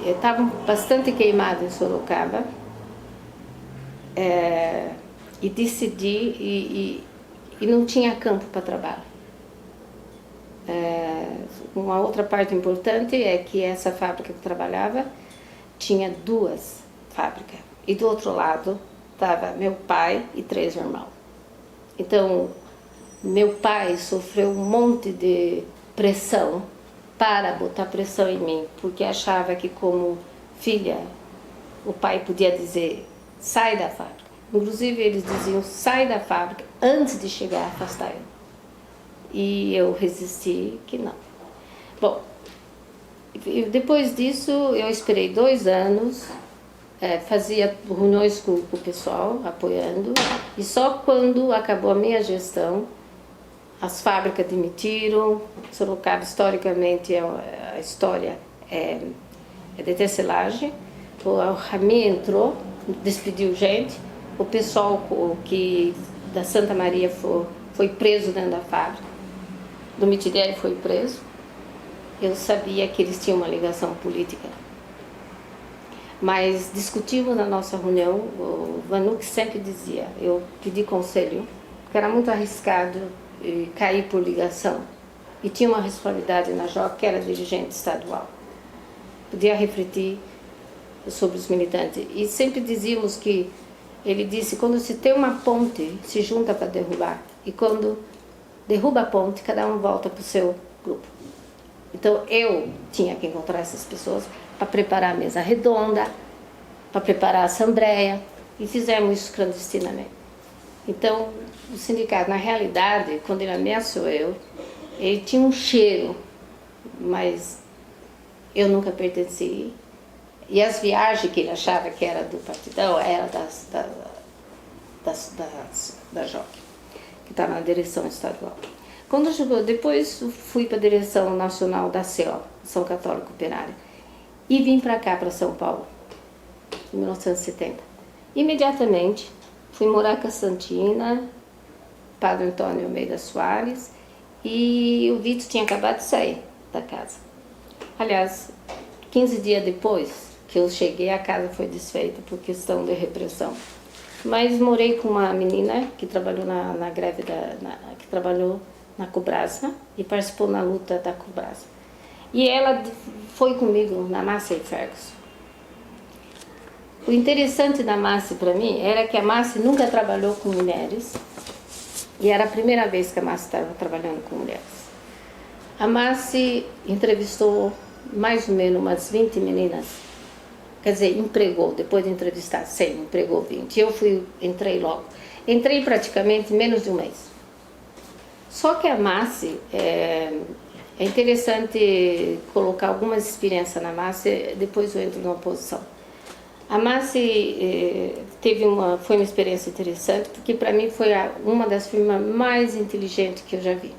estava bastante queimada em Sorocaba, e decidi, e não tinha campo para trabalho. Uma outra parte importante é que essa fábrica que eu trabalhava tinha 2 fábricas, e do outro lado estava meu pai e 3 irmãos. Então meu pai sofreu um monte de pressão para botar pressão em mim, porque achava que como filha o pai podia dizer: sai da fábrica. Inclusive eles diziam: sai da fábrica, antes de chegar a afastar eu. E eu resisti que não. Bom, depois disso eu esperei 2 anos, fazia reuniões com o pessoal, apoiando, e só quando acabou a minha gestão, as fábricas demitiram. Sorocaba, historicamente, a história é de tecelagem. O Rami entrou, despediu gente, o pessoal que da Santa Maria foi preso dentro da fábrica, do Mitidelli foi preso. Eu sabia que eles tinham uma ligação política, mas discutimos na nossa reunião. O Vanuc sempre dizia, eu pedi conselho, que era muito arriscado cair por ligação, e tinha uma responsabilidade na JOC, que era dirigente estadual, podia refletir sobre os militantes, e sempre dizíamos que Ele disse, quando se tem uma ponte, se junta para derrubar. E quando derruba a ponte, cada um volta para o seu grupo. Então eu tinha que encontrar essas pessoas para preparar a mesa redonda, para preparar a assembleia, e fizemos isso clandestinamente. Então o sindicato, na realidade, quando ele ameaçou ele tinha um cheiro, mas eu nunca pertenci. E as viagens que ele achava que era do partidão, era da JOC, que estava na direção estadual. Quando chegou, depois fui para a direção nacional da CO, Ação Católica Operária, e vim para cá, para São Paulo, em 1970. Imediatamente fui morar com a Santina, Padre Antônio Almeida Soares, e o Vitor tinha acabado de sair da casa. Aliás, 15 dias depois que eu cheguei, a casa foi desfeita por questão de repressão. Mas morei com uma menina que trabalhou na greve, que trabalhou na Cobrasma e participou na luta da Cobrasma. E ela foi comigo na Massey Ferguson. O interessante da Massey para mim era que a Massey nunca trabalhou com mulheres e era a primeira vez que a Massey estava trabalhando com mulheres. A Massey entrevistou mais ou menos umas 20 meninas, quer dizer, empregou, depois de entrevistar 100, empregou 20. Eu entrei logo. Entrei praticamente em menos de um mês. Só que a Massey, é interessante colocar algumas experiências na Massey, depois eu entro na oposição. A Massey foi uma experiência interessante, porque para mim foi uma das firmas mais inteligentes que eu já vi.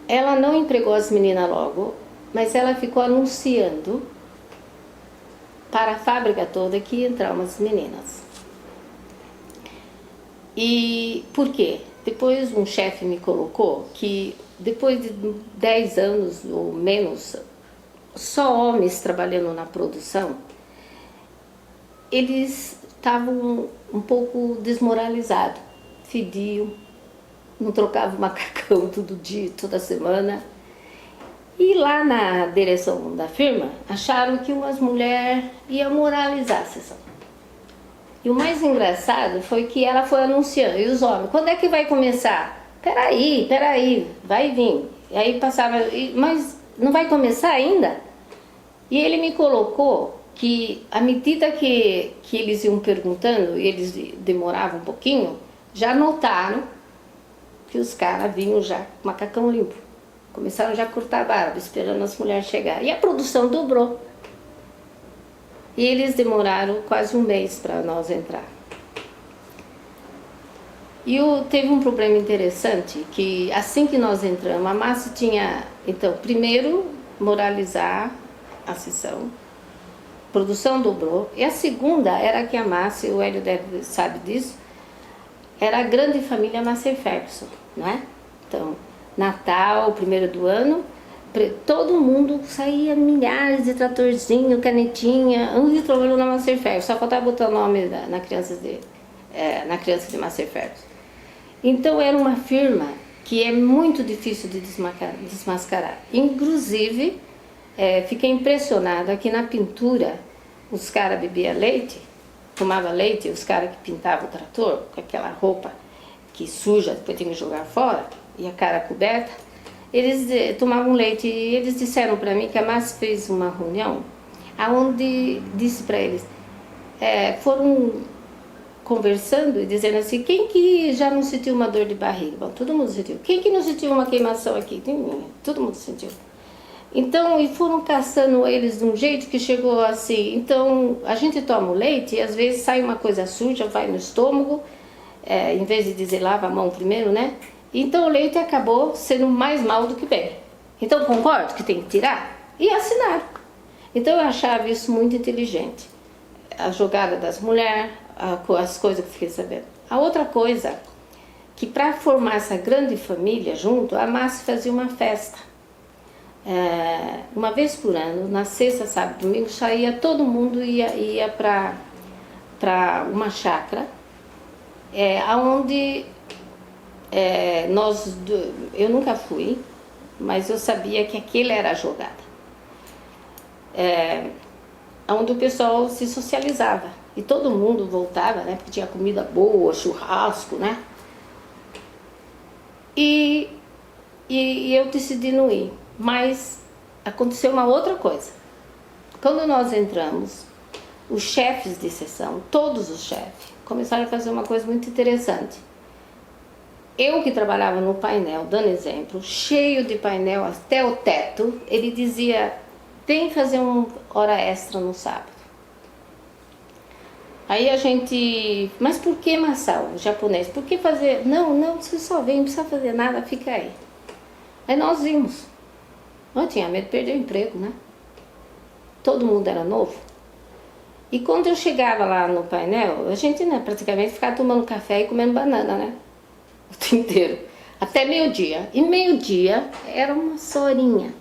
Ela não empregou as meninas logo, mas ela ficou anunciando para a fábrica toda que ia entrar umas meninas. E por quê? Depois um chefe me colocou que depois de 10 anos ou menos, só homens trabalhando na produção, eles estavam um pouco desmoralizados, fediam, não trocavam macacão todo dia, toda semana. E lá na direção da firma, acharam que umas mulheres iam moralizar a sessão. E o mais engraçado foi que ela foi anunciando, e os homens, quando é que vai começar? Peraí, vai vir. E aí passava, mas não vai começar ainda? E ele me colocou que, à medida que eles iam perguntando, e eles demoravam um pouquinho, já notaram que os caras vinham já com macacão limpo. Começaram já a cortar a barba, esperando as mulheres chegarem. E a produção dobrou. E eles demoraram quase um mês para nós entrar. E teve um problema interessante, que assim que nós entramos, a Massey tinha, então, primeiro, moralizar a sessão. A produção dobrou. E a segunda era que a Massey, o Hélio sabe disso, era a grande família Massey Ferguson, não é? Então, Natal, primeiro do ano, todo mundo saía, milhares de tratorzinho, canetinha. Antes trabalhou na Massey Ferguson, só faltava botar o nome na criança de Massey Ferguson. Então era uma firma que é muito difícil de desmascarar. Inclusive, fiquei impressionada que na pintura os caras bebiam leite, tomavam leite, os caras que pintavam o trator com aquela roupa que suja, depois tinha que jogar fora, e a cara coberta, eles tomavam leite. E eles disseram para mim que a Massey fez uma reunião onde disse para eles, foram conversando e dizendo assim, quem que já não sentiu uma dor de barriga? Bom, todo mundo sentiu. Quem que não sentiu uma queimação aqui? Todo mundo sentiu. Então, e foram caçando eles de um jeito que chegou assim, então a gente toma o leite e às vezes sai uma coisa suja, vai no estômago, em vez de dizer lava a mão primeiro, né? Então o leite acabou sendo mais mal do que bem. Então concordo que tem que tirar? E assinaram. Então eu achava isso muito inteligente. A jogada das mulheres, as coisas que eu fiquei sabendo. A outra coisa, que para formar essa grande família junto, a Massey fazia uma festa. Uma vez por ano, na sexta, sábado, domingo, saía todo mundo ia para uma chácara, onde eu nunca fui, mas eu sabia que aquilo era a jogada. onde o pessoal se socializava. E todo mundo voltava, né? Porque tinha comida boa, churrasco, né? E eu decidi não ir. Mas aconteceu uma outra coisa. Quando nós entramos, os chefes de sessão, todos os chefes, começaram a fazer uma coisa muito interessante. Eu que trabalhava no painel, dando exemplo, cheio de painel até o teto, ele dizia, vem fazer uma hora extra no sábado. Aí a gente, mas por que, Masao, o japonês? Por que fazer? Não, você só vem, não precisa fazer nada, fica aí. Aí nós vimos. Eu tinha medo de perder o emprego, né? Todo mundo era novo. E quando eu chegava lá no painel, a gente, né, praticamente ficava tomando café e comendo banana, né? O dia inteiro. Até meio-dia. E meio-dia era uma só horinha.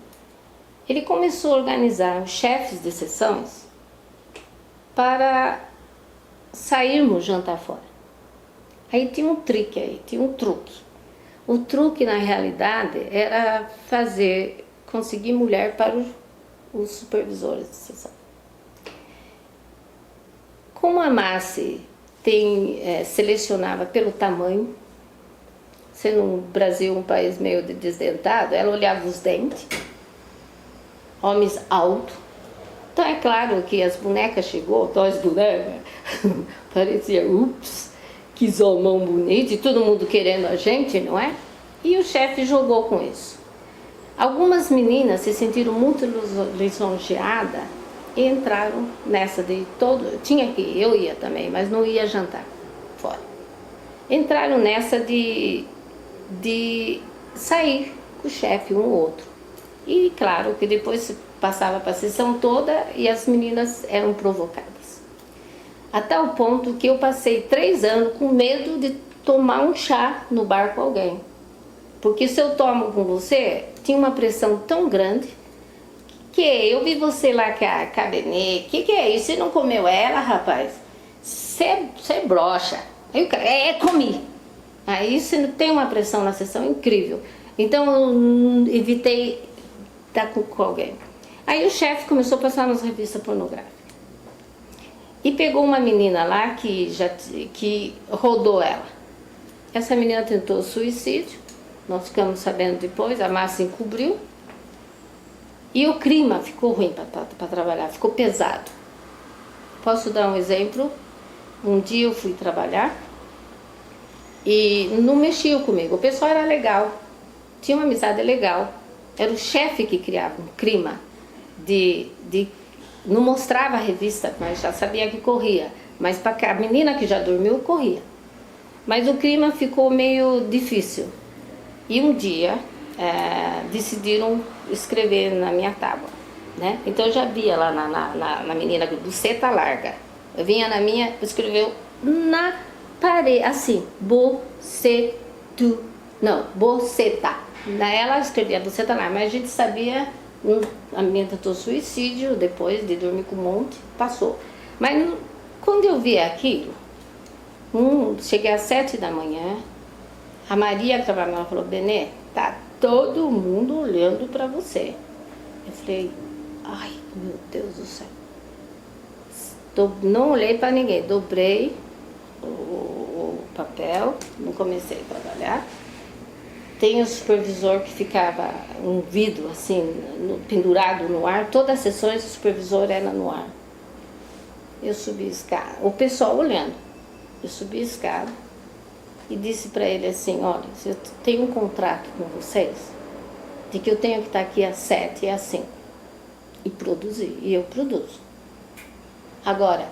Ele começou a organizar os chefes de sessões para sairmos jantar fora. Aí tinha um trick aí, tinha um truque. O truque, na realidade, era conseguir mulher para os supervisores de sessão. Como a Massi selecionava pelo tamanho, sendo o Brasil um país meio desdentado, ela olhava os dentes, homens altos. Então é claro que as bonecas chegou, as bonecas, parecia, ups, que zomão bonito, e todo mundo querendo a gente, não é? E o chefe jogou com isso. Algumas meninas se sentiram muito lisonjeadas e entraram nessa de tinha que ir, eu ia também, mas não ia jantar fora. Entraram nessa de sair com o chefe, um ou outro. E claro que depois se passava para a sessão toda e as meninas eram provocadas. A tal ponto que eu passei 3 anos com medo de tomar um chá no bar com alguém. Porque se eu tomo com você, tinha uma pressão tão grande que eu vi você lá com a Benê, que é isso? Você não comeu ela, rapaz? Você brocha. Aí o cara, comi. Aí você tem uma pressão na sessão incrível. Então eu evitei estar com alguém. Aí o chefe começou a passar nas revistas pornográficas. E pegou uma menina lá que rodou ela. Essa menina tentou suicídio, nós ficamos sabendo depois, a Márcia encobriu. E o clima ficou ruim para trabalhar, ficou pesado. Posso dar um exemplo? Um dia eu fui trabalhar e não mexiam comigo. O pessoal era legal, tinha uma amizade legal. Era o chefe que criava um clima não mostrava a revista, mas já sabia que corria. Mas para a menina que já dormiu, corria. Mas o clima ficou meio difícil. E um dia decidiram escrever na minha tábua, né? Então eu já via lá na menina, buceta larga. Eu vinha na minha, escreveu na parede, assim, boceta. Ela escrevia buceta larga, mas a gente sabia. A menina tentou suicídio depois de dormir com um monte, passou. Mas quando eu vi aquilo, cheguei às 7 da manhã, a Maria que trabalhava lá falou, Benê, tá todo mundo olhando pra você. Eu falei, ai meu Deus do céu. Não olhei pra ninguém, dobrei o papel, não comecei a trabalhar. Tem o supervisor que ficava um vidro assim, pendurado no ar, todas as sessões o supervisor era no ar. Eu subi a escada, o pessoal olhando. Eu subi a escada e disse para ele assim, olha, eu tenho um contrato com vocês, de que eu tenho que estar aqui às 7 e às 5 e produzir, e eu produzo. Agora,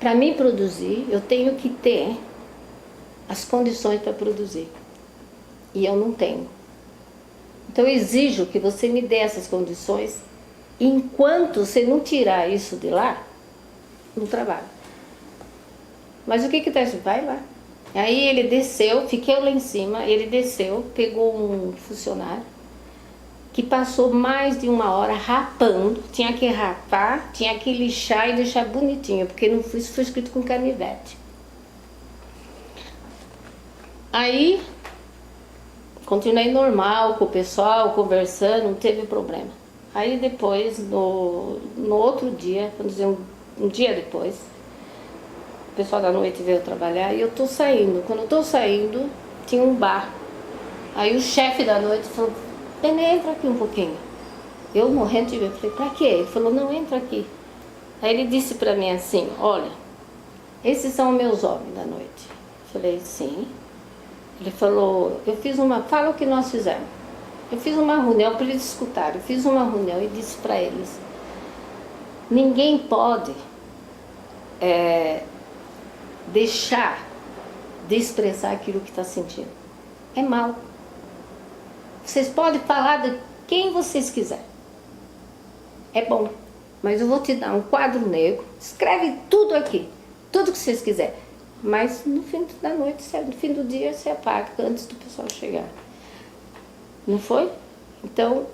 para mim produzir, eu tenho que ter as condições para produzir. E eu não tenho. Então eu exijo que você me dê essas condições. Enquanto você não tirar isso de lá, no trabalho. Mas o que tá isso? Vai lá. Aí ele desceu, fiquei lá em cima, ele desceu, pegou um funcionário que passou mais de 1 hora rapando, tinha que rapar, tinha que lixar e deixar bonitinho, porque não foi escrito com canivete. Aí continuei normal com o pessoal, conversando, não teve problema. Aí depois, no outro dia, vamos dizer, um dia depois, o pessoal da noite veio trabalhar e eu tô saindo. Quando eu tô saindo, tinha um bar. Aí o chefe da noite falou, Benê, entra aqui um pouquinho. Eu morrendo de medo, falei, pra quê? Ele falou, não, entra aqui. Aí ele disse pra mim assim, olha, esses são meus homens da noite. Eu falei, sim. Ele falou, fala o que nós fizemos. Eu fiz uma reunião para eles escutarem. Eu fiz uma reunião e disse para eles, ninguém pode deixar de expressar aquilo que está sentindo. É mal. Vocês podem falar de quem vocês quiserem. É bom. Mas eu vou te dar um quadro negro, escreve tudo aqui, tudo que vocês quiserem. Mas no fim da noite, no fim do dia, você apaga antes do pessoal chegar. Não foi? Então,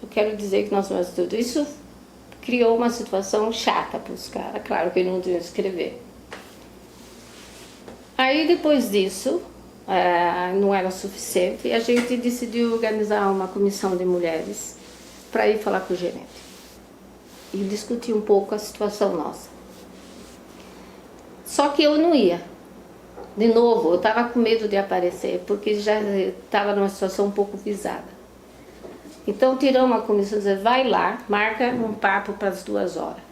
eu quero dizer que nós fizemos tudo isso, criou uma situação chata para os caras, claro que eles não deviam escrever. Aí depois disso, não era suficiente, e a gente decidiu organizar uma comissão de mulheres para ir falar com o gerente e discutir um pouco a situação nossa. Só que eu não ia. De novo, eu estava com medo de aparecer, porque já estava numa situação um pouco visada. Então tiramos a comissão e disse, vai lá, marca um papo para as 2 horas.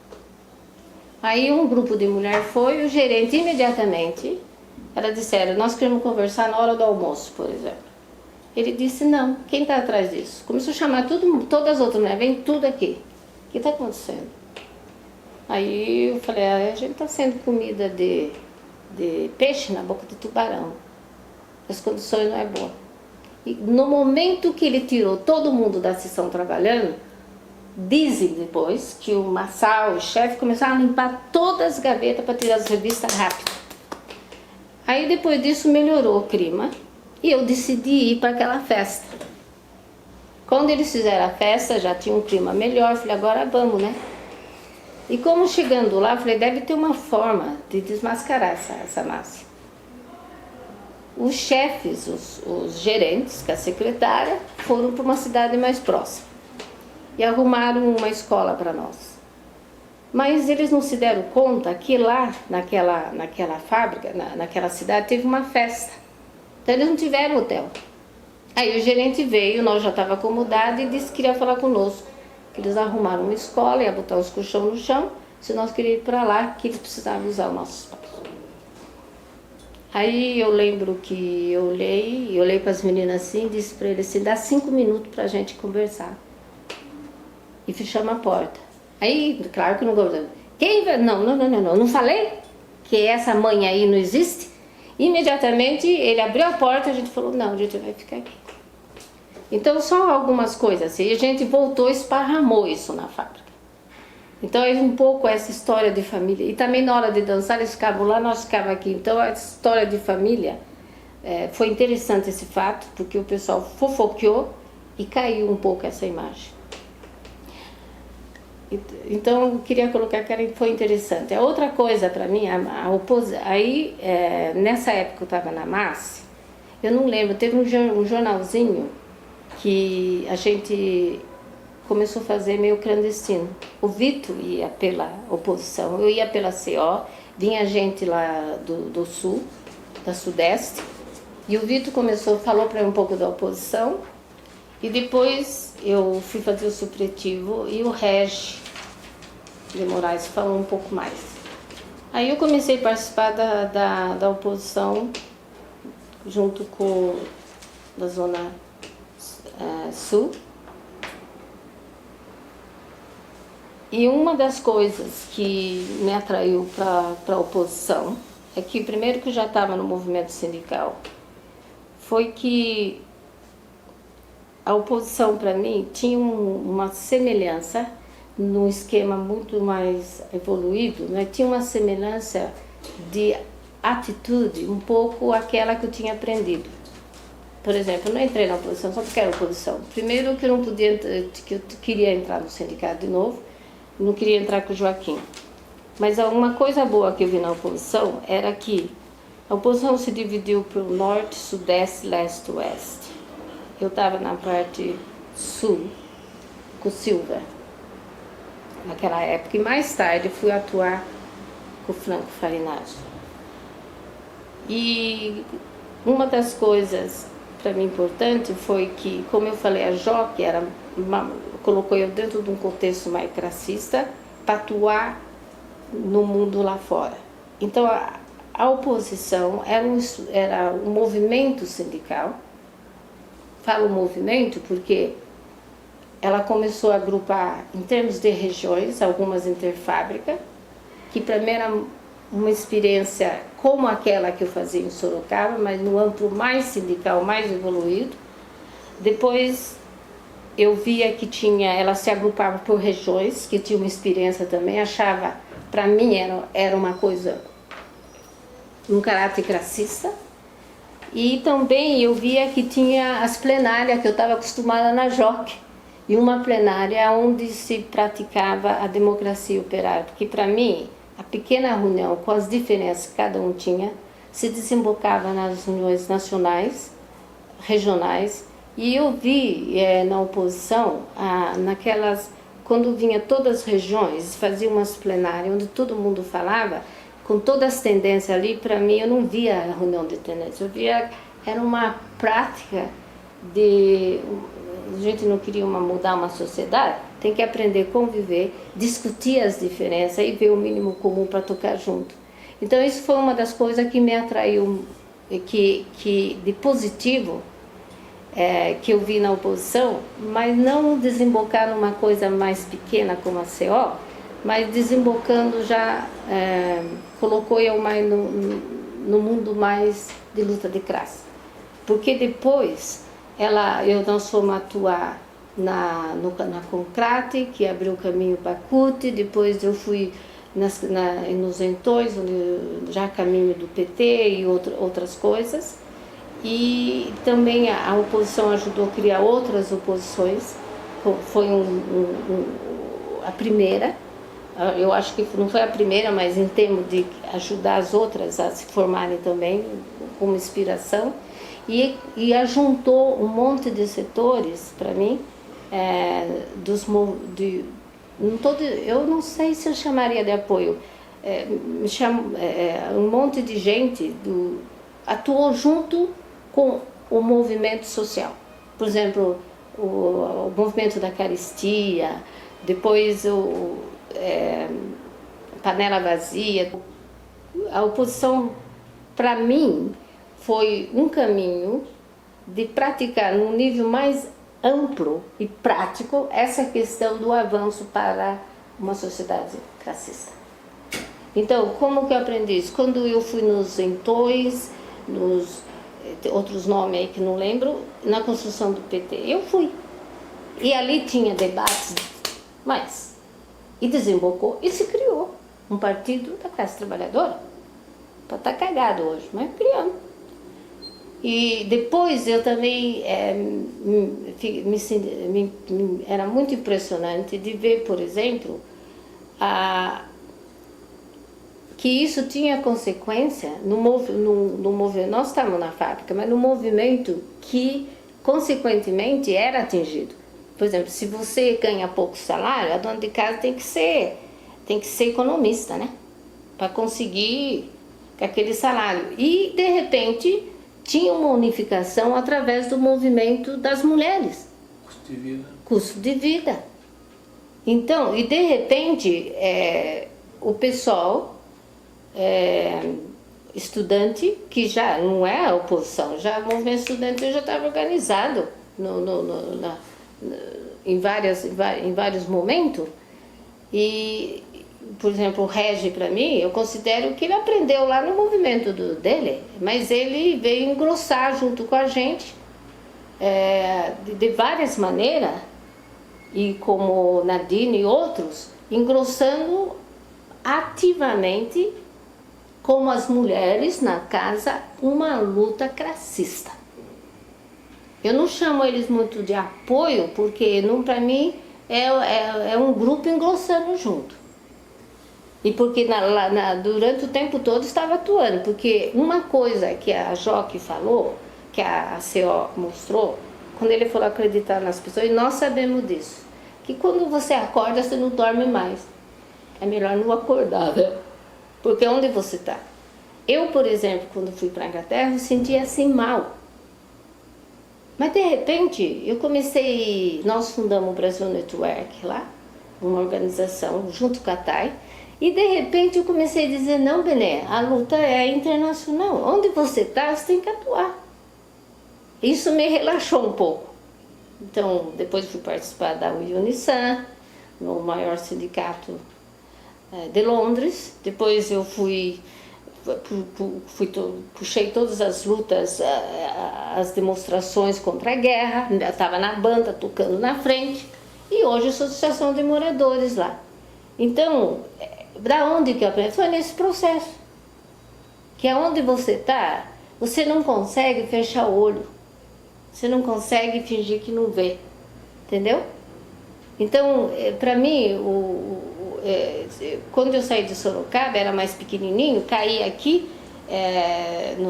Aí um grupo de mulher foi, o gerente imediatamente, elas disseram, nós queremos conversar na hora do almoço, por exemplo. Ele disse, não, quem está atrás disso? Começou a chamar todas as outras mulheres, vem tudo aqui. O que está acontecendo? Aí eu falei, a gente está sendo comida de peixe na boca de tubarão. As condições não é boa. E no momento que ele tirou todo mundo da sessão trabalhando, dizem depois que o Massal, o chefe, começaram a limpar todas as gavetas para tirar as revistas rápido. Aí depois disso melhorou o clima e eu decidi ir para aquela festa. Quando eles fizeram a festa, já tinha um clima melhor, falei, agora vamos, né? E como chegando lá, falei, deve ter uma forma de desmascarar essa massa. Os chefes, os gerentes, com a secretária, foram para uma cidade mais próxima e arrumaram uma escola para nós. Mas eles não se deram conta que lá, naquela fábrica, naquela cidade, teve uma festa. Então eles não tiveram hotel. Aí o gerente veio, nós já estávamos acomodados e disse que queria falar conosco. Que eles arrumaram uma escola, ia botar os colchões no chão, se nós queríamos ir para lá, que eles precisavam usar o nosso espaço. Aí eu lembro que eu olhei para as meninas assim e disse para eles assim, dá 5 minutos para a gente conversar. E fechamos a porta. Aí, claro que não gostava. Quem vai? Não falei que essa mãe aí não existe? Imediatamente ele abriu a porta e a gente falou, não, a gente vai ficar aqui. Então só algumas coisas assim, a gente voltou e esparramou isso na fábrica. Então é um pouco essa história de família. E também na hora de dançar eles ficavam lá, nós ficávamos aqui. Então a história de família, foi interessante esse fato, porque o pessoal fofoqueou e caiu um pouco essa imagem. Então eu queria colocar que foi interessante. A outra coisa para mim, aí nessa época eu estava na MASSE, eu não lembro, teve um jornalzinho que a gente começou a fazer meio clandestino. O Vitor ia pela oposição, eu ia pela CO, vinha gente lá do sul, da sudeste, e o Vitor falou para mim um pouco da oposição, e depois eu fui fazer o supletivo e o Regi de Moraes falou um pouco mais. Aí eu comecei a participar da oposição junto com da zona sul. E uma das coisas que me atraiu para a oposição é que, primeiro que eu já estava no movimento sindical, foi que a oposição para mim tinha uma semelhança, num esquema muito mais evoluído, né? Tinha uma semelhança de atitude um pouco aquela que eu tinha aprendido. Por exemplo, eu não entrei na oposição só porque era oposição. Primeiro que eu não podia, que eu queria entrar no sindicato de novo, não queria entrar com o Joaquim. Mas uma coisa boa que eu vi na oposição era que a oposição se dividiu para o norte, sudeste, leste, oeste. Eu estava na parte sul, com o Silva. naquela época, e mais tarde fui atuar com o Franco Farinacci. E uma das coisas para mim importante foi que, como eu falei, a JOC colocou eu dentro de um contexto mais classista para atuar no mundo lá fora. Então a oposição era um movimento sindical. Falo movimento porque ela começou a agrupar, em termos de regiões, algumas interfábricas, que para mim era uma experiência como aquela que eu fazia em Sorocaba, mas no âmbito mais sindical, mais evoluído. Depois eu via que ela se agrupava por regiões, que tinha uma experiência também, achava, para mim era uma coisa, um caráter classista. E também eu via que tinha as plenárias, que eu estava acostumada na JOC, e uma plenária onde se praticava a democracia operária, porque para mim a pequena reunião, com as diferenças que cada um tinha, se desembocava nas reuniões nacionais, regionais, e eu vi na oposição, quando vinha todas as regiões, fazia umas plenárias, onde todo mundo falava, com todas as tendências ali, para mim, eu não via a reunião de tendência, eu via, era uma prática a gente não queria mudar uma sociedade, tem que aprender a conviver, discutir as diferenças e ver o mínimo comum para tocar junto. Então isso foi uma das coisas que me atraiu, de positivo, que eu vi na oposição, mas não desembocar numa coisa mais pequena como a CO, mas desembocando já, colocou eu mais no mundo mais de luta de classe. Porque depois nós fomos atuar na Concrate, que abriu o caminho para a CUT, depois eu fui nos Entões, já caminho do PT e outras coisas. E também a oposição ajudou a criar outras oposições, foi a primeira, eu acho que não foi a primeira, mas em termos de ajudar as outras a se formarem também, como inspiração. E ajuntou um monte de setores, para mim, eu não sei se eu chamaria de apoio, um monte de gente atuou junto com o movimento social. Por exemplo, o movimento da caristia, depois panela vazia. A oposição, para mim, foi um caminho de praticar num nível mais amplo e prático essa questão do avanço para uma sociedade classista. Então, como que eu aprendi isso? Quando eu fui nos Entões, nos outros nomes aí que não lembro, na construção do PT, eu fui. E ali tinha debates, e desembocou e se criou um partido da classe trabalhadora. Pode estar cagado hoje, mas criamos. E depois eu também era muito impressionante de ver, por exemplo, que isso tinha consequência no movimento. Nós estávamos na fábrica, mas no movimento que, consequentemente, era atingido. Por exemplo, se você ganha pouco salário, a dona de casa tem que ser economista, né? Para conseguir aquele salário. E, de repente, tinha uma unificação através do movimento das mulheres.
Custo de vida.
Custo de vida. Então, e de repente, o pessoal, estudante, que já não é a oposição, já o movimento estudantil já estava organizado em vários momentos. E, por exemplo, o Regi, para mim, eu considero que ele aprendeu lá no movimento dele, mas ele veio engrossar junto com a gente de várias maneiras, e como Nadine e outros, engrossando ativamente, como as mulheres na casa, uma luta classista. Eu não chamo eles muito de apoio, porque para mim é um grupo engrossando junto. E porque durante o tempo todo estava atuando, porque uma coisa que a JOC falou, que a CO mostrou, quando ele falou acreditar nas pessoas, e nós sabemos disso, que quando você acorda, você não dorme mais. É melhor não acordar, né? Porque onde você está? Eu, por exemplo, quando fui para a Inglaterra, eu sentia assim mal. Mas de repente, nós fundamos o Brasil Network lá, uma organização junto com a TAI, e de repente eu comecei a dizer, não, Bené, a luta é internacional. Onde você está, você tem que atuar. Isso me relaxou um pouco. Então, depois fui participar da Unisan, no maior sindicato de Londres. Depois eu puxei todas as lutas, as demonstrações contra a guerra, estava na banda, tocando na frente, e hoje eu sou associação de moradores lá. Então, da onde que eu aprendi? Foi nesse processo. Que aonde você está, você não consegue fechar o olho, você não consegue fingir que não vê, entendeu? Então, para mim, quando eu saí de Sorocaba, era mais pequenininho, caí aqui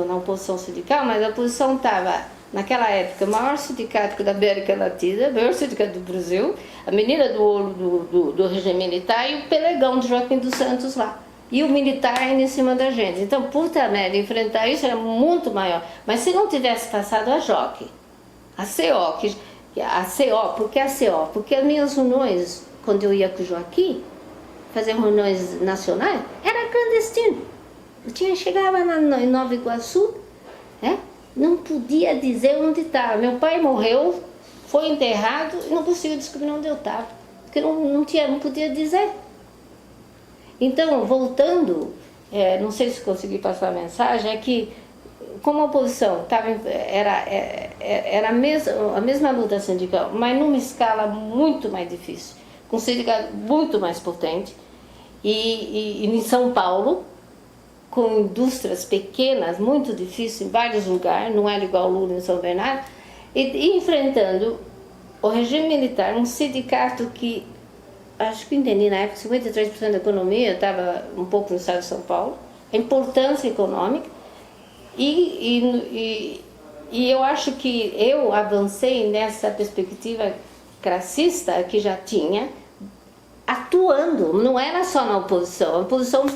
na oposição sindical, mas a oposição estava, naquela época, o maior sindicato da América Latina, o maior sindicato do Brasil, a menina do olho do regime militar e o pelegão de Joaquim dos Santos lá. E o militar ainda em cima da gente. Então, puta merda, enfrentar isso era muito maior. Mas se não tivesse passado a JOC, a CO, porque as minhas reuniões, quando eu ia com o Joaquim, fazer reuniões nacionais, era clandestino. Chegava em Nova Iguaçu, não podia dizer onde estava. Meu pai morreu, foi enterrado e não conseguiu descobrir onde eu estava, porque não podia dizer. Então, voltando, não sei se consegui passar a mensagem, é que como a oposição era a mesma luta sindical, mas numa escala muito mais difícil, com um sindicato muito mais potente, e em São Paulo, com indústrias pequenas, muito difícil em vários lugares, não era igual o Lula em São Bernardo, e enfrentando o regime militar, um sindicato que, acho que entendi na época, 53% da economia estava um pouco no estado de São Paulo, a importância econômica, e eu acho que eu avancei nessa perspectiva classista que já tinha, atuando, não era só na oposição, a oposição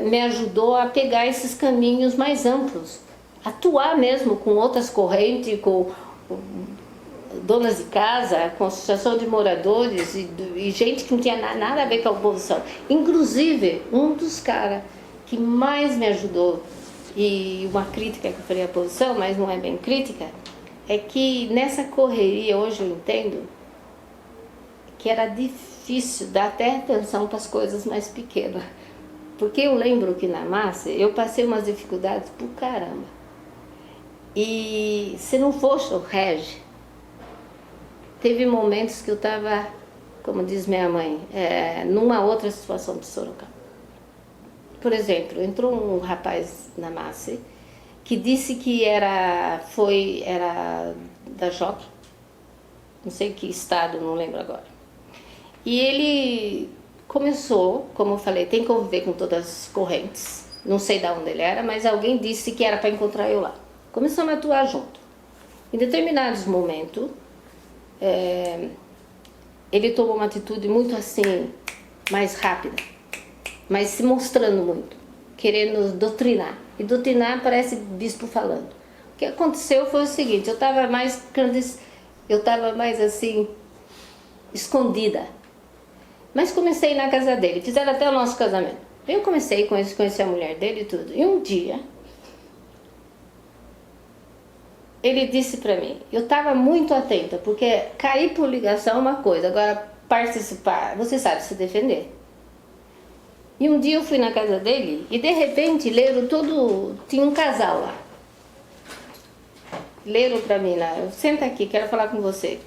me ajudou a pegar esses caminhos mais amplos, atuar mesmo com outras correntes, com donas de casa, com associação de moradores e gente que não tinha nada a ver com a oposição. Inclusive, um dos caras que mais me ajudou, e uma crítica que eu falei à oposição, mas não é bem crítica, é que nessa correria, hoje eu entendo, que era difícil dar até atenção para as coisas mais pequenas. Porque eu lembro que na massa eu passei umas dificuldades por caramba. E se não fosse o Regi, teve momentos que eu estava, como diz minha mãe, numa outra situação de Sorocaba. Por exemplo, entrou um rapaz na massa que disse que era da JOC, não sei que estado, não lembro agora. E ele começou, como eu falei, tem que conviver com todas as correntes, não sei de onde ele era, mas alguém disse que era para encontrar eu lá. Começamos a atuar junto. Em determinados momentos, ele tomou uma atitude muito assim, mais rápida, mas se mostrando muito, querendo nos doutrinar. E doutrinar parece bispo falando. O que aconteceu foi o seguinte, eu estava mais assim, escondida. Mas comecei na casa dele, fizeram até o nosso casamento. Eu comecei a conhecer a mulher dele e tudo. E um dia, ele disse pra mim, eu estava muito atenta, porque cair por ligação é uma coisa, agora participar, você sabe se defender. E um dia eu fui na casa dele e de repente leram tinha um casal lá. Leram pra mim lá, senta aqui, quero falar com você.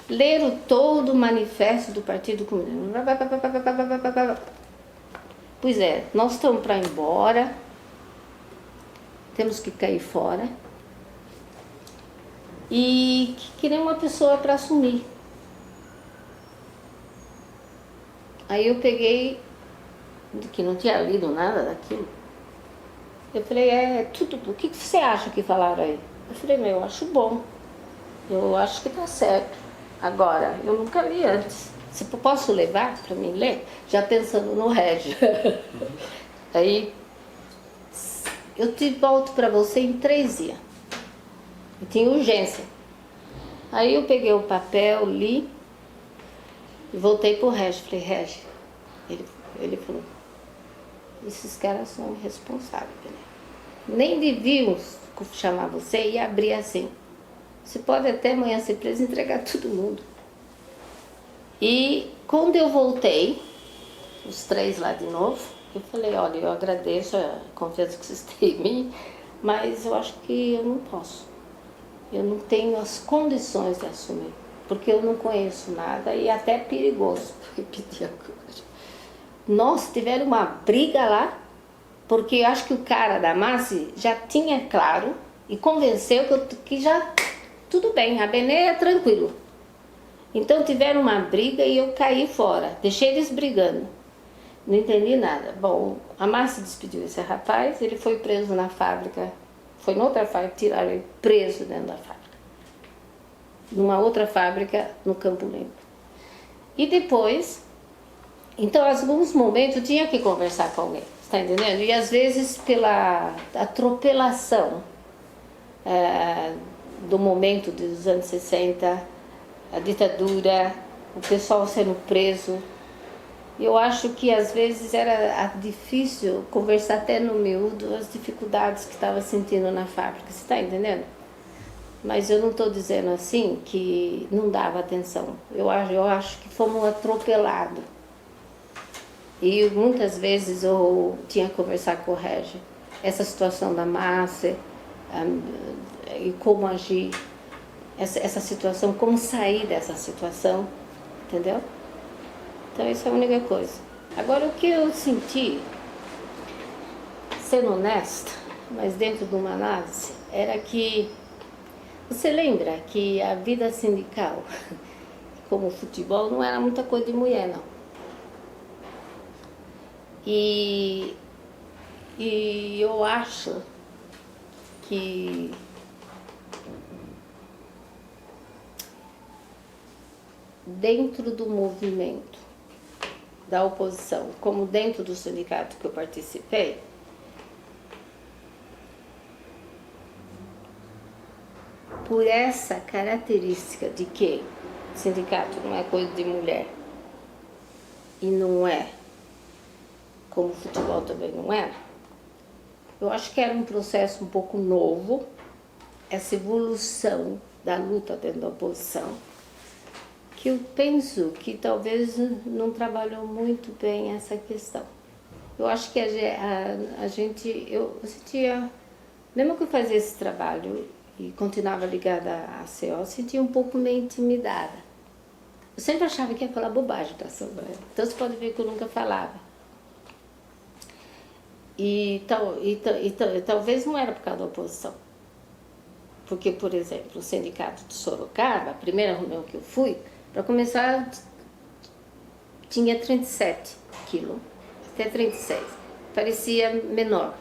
Leram todo o manifesto do Partido Comunista. Pois é, nós estamos para ir embora, temos que cair fora e queremos uma pessoa para assumir. Aí eu peguei, que não tinha lido nada daquilo, eu falei, o que você acha que falaram aí? Eu falei, eu acho bom, eu acho que tá certo. Agora, eu nunca li antes. Se eu posso levar para mim ler, já pensando no Régio. Aí, eu te volto para você em 3 dias. Eu tinha urgência. Aí eu peguei o papel, li e voltei pro Régio. Falei, Régio, ele falou, esses caras são irresponsáveis, né? Nem deviam chamar você e abrir assim. Você pode até amanhã ser preso e entregar todo mundo. E quando eu voltei, os 3 lá de novo, eu falei, olha, eu agradeço a confiança que vocês têm em mim, mas eu acho que eu não posso. Eu não tenho as condições de assumir, porque eu não conheço nada e até é perigoso repetir a coisa. Nós tivemos uma briga lá, porque eu acho que o cara da Massi já tinha claro e convenceu que já tudo bem, a Benê é tranquilo. Então tiveram uma briga e eu caí fora, deixei eles brigando. Não entendi nada. Bom, a Márcia despediu esse rapaz, ele foi preso na fábrica, foi noutra fábrica, tiraram ele preso dentro da fábrica. Numa outra fábrica, no Campo Limpo. E depois, então, em alguns momentos eu tinha que conversar com alguém, está entendendo? E às vezes pela atropelação do momento dos anos 60, a ditadura, o pessoal sendo preso. Eu acho que às vezes era difícil conversar até no miúdo as dificuldades que estava sentindo na fábrica, você está entendendo? Mas eu não estou dizendo assim que não dava atenção. Eu acho que fomos atropelados. E muitas vezes eu tinha que conversar com o Régio. Essa situação da Márcia, e como agir, essa situação, como sair dessa situação, entendeu? Então isso é a única coisa. Agora o que eu senti, sendo honesta, mas dentro de uma análise, era que você lembra que a vida sindical, como o futebol, não era muita coisa de mulher, não. E eu acho que dentro do movimento da oposição, como dentro do sindicato que eu participei, por essa característica de que sindicato não é coisa de mulher e não é, como o futebol também não é, eu acho que era um processo um pouco novo, essa evolução da luta dentro da oposição, que eu penso que talvez não trabalhou muito bem essa questão. Eu acho que a gente, eu sentia, mesmo que eu fazia esse trabalho e continuava ligada à CO, eu sentia um pouco meio intimidada. Eu sempre achava que ia falar bobagem da Assembleia, então você pode ver que eu nunca falava. E talvez não era por causa da oposição. Porque, por exemplo, o sindicato de Sorocaba, a primeira reunião que eu fui, para começar, tinha 37 quilos, até 36, parecia menor.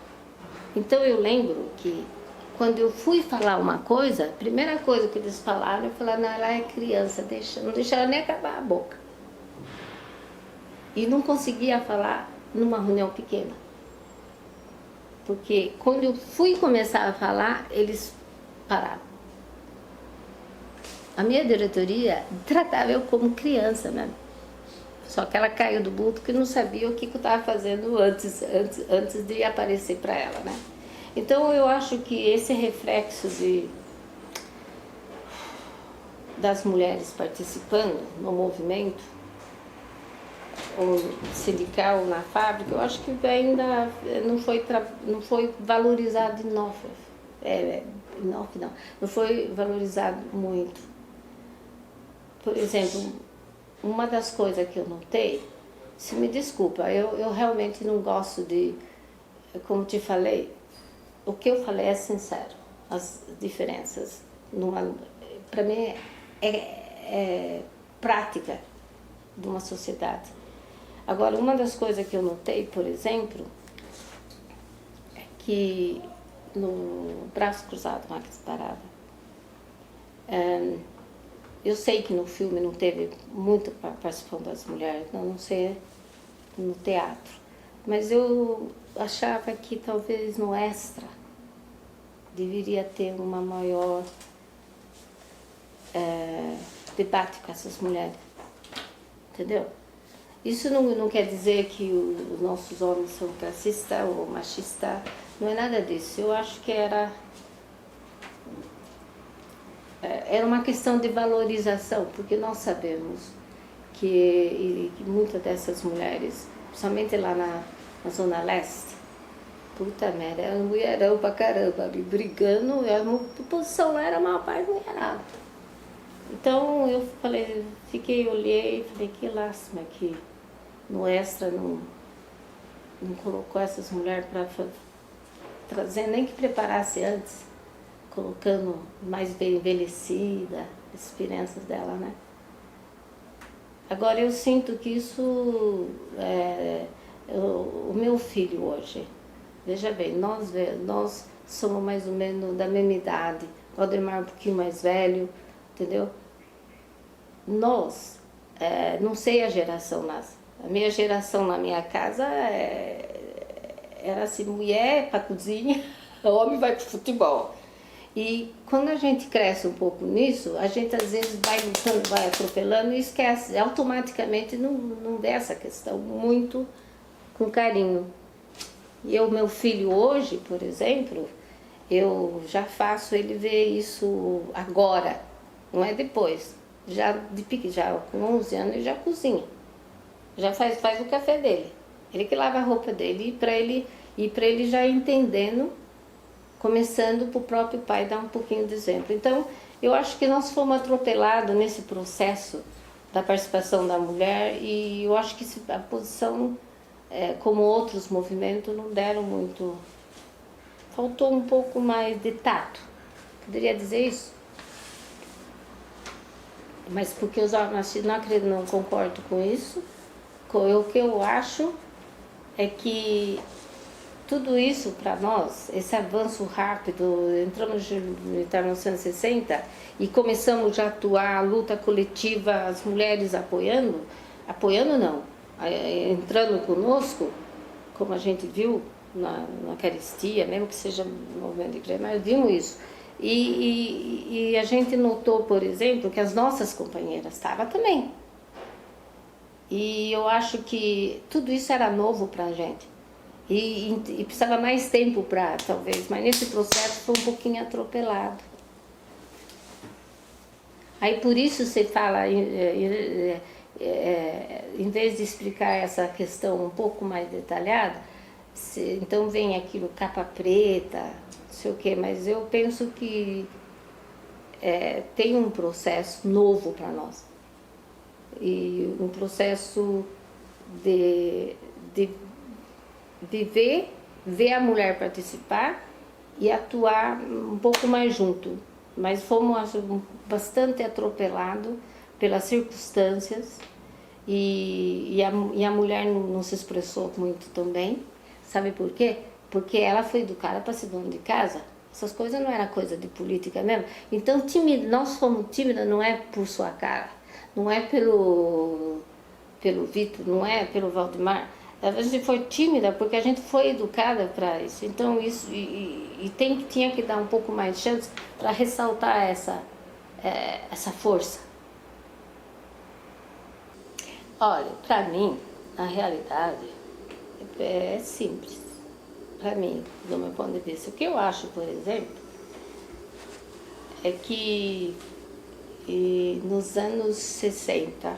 Então eu lembro que quando eu fui falar uma coisa, a primeira coisa que eles falaram, eu falei, não, ela é criança, não deixaram nem acabar a boca. E não conseguia falar numa reunião pequena. Porque quando eu fui começar a falar, eles pararam. A minha diretoria tratava eu como criança mesmo. Só que ela caiu do bulto que não sabia o que eu estava fazendo antes de aparecer para ela, né? Então eu acho que esse reflexo das mulheres participando no movimento, ou sindical, na fábrica, eu acho que ainda não foi valorizado não foi valorizado muito. Por exemplo, uma das coisas que eu notei, se me desculpa, eu realmente não gosto de, como te falei, o que eu falei é sincero, as diferenças, para mim é prática de uma sociedade. Agora, uma das coisas que eu notei, por exemplo, é que no braço cruzado, Max parava, Eu sei que no filme não teve muita participação das mulheres, não sei no teatro, mas eu achava que talvez no extra deveria ter uma maior debate com essas mulheres, entendeu? Isso não quer dizer que os nossos homens são classistas ou machistas, não é nada disso. Eu acho que era uma questão de valorização, porque nós sabemos que muitas dessas mulheres, principalmente lá na Zona Leste, puta merda, era mulherão pra caramba, ali, brigando, a posição lá era uma parte mulherada. Então eu olhei e falei, que lástima que no extra não colocou essas mulheres para trazer, nem que preparasse antes, colocando mais bem envelhecida, as experiências dela, né? Agora eu sinto que isso, o meu filho hoje, veja bem, nós somos mais ou menos da mesma idade, o Aldemar um pouquinho mais velho, entendeu? Nós, não sei a geração nossa, a minha geração na minha casa era assim, mulher para cozinha, homem vai para futebol. E quando a gente cresce um pouco nisso, a gente às vezes vai lutando, vai atropelando e esquece, automaticamente não vê essa questão muito com carinho. E o meu filho hoje, por exemplo, eu já faço ele ver isso agora, não é depois. Já com 11 anos ele já cozinha, já faz o café dele, ele que lava a roupa dele e para ele já entendendo, começando para o próprio pai dar um pouquinho de exemplo. Então eu acho que nós fomos atropelados nesse processo da participação da mulher e eu acho que a posição, como outros movimentos, não deram muito, faltou um pouco mais de tato, poderia dizer isso? Mas porque os homens não concordo com isso. O que eu acho é que tudo isso para nós, esse avanço rápido, entramos no militar nos anos 60 e começamos já a atuar, a luta coletiva, as mulheres apoiando não, entrando conosco, como a gente viu na Eucaristia, mesmo que seja no movimento de igreja, mas vimos isso. E a gente notou, por exemplo, que as nossas companheiras estavam também. E eu acho que tudo isso era novo para a gente. E precisava mais tempo para, talvez, mas nesse processo foi um pouquinho atropelado. Aí por isso você fala, em vez de explicar essa questão um pouco mais detalhada, então vem aquilo capa preta, não sei o quê, mas eu penso que tem um processo novo para nós. E um processo de ver a mulher participar e atuar um pouco mais junto. Mas fomos bastante atropelados pelas circunstâncias e a mulher não se expressou muito também. Sabe por quê? Porque ela foi educada para ser dona de casa. Essas coisas não era coisa de política mesmo. Então, nós fomos tímidas não é por sua cara, não é pelo Vitor, não é pelo Valdemar. A gente foi tímida porque a gente foi educada para isso. Então, isso tinha que dar um pouco mais de chance para ressaltar essa força. Olha, para mim, na realidade, é simples. Para mim, do meu ponto de vista. O que eu acho, por exemplo, é que nos anos 60,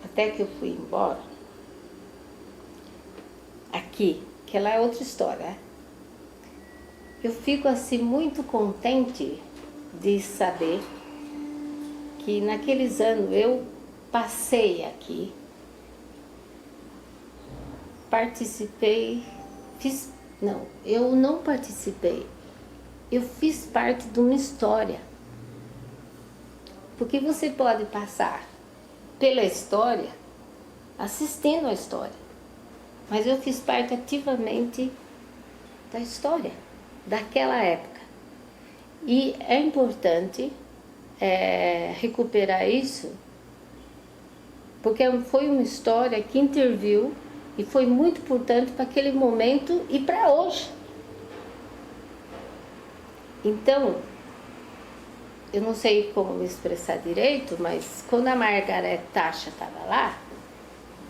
até que eu fui embora, aqui, que lá é outra história, eu fico assim muito contente de saber que naqueles anos eu passei aqui, participei, eu não participei, eu fiz parte de uma história. Porque você pode passar pela história, assistindo a história, mas eu fiz parte ativamente da história, daquela época. E é importante recuperar isso, porque foi uma história que interviu e foi muito importante para aquele momento e para hoje. Então, eu não sei como me expressar direito, mas quando a Margaret Thatcher estava lá,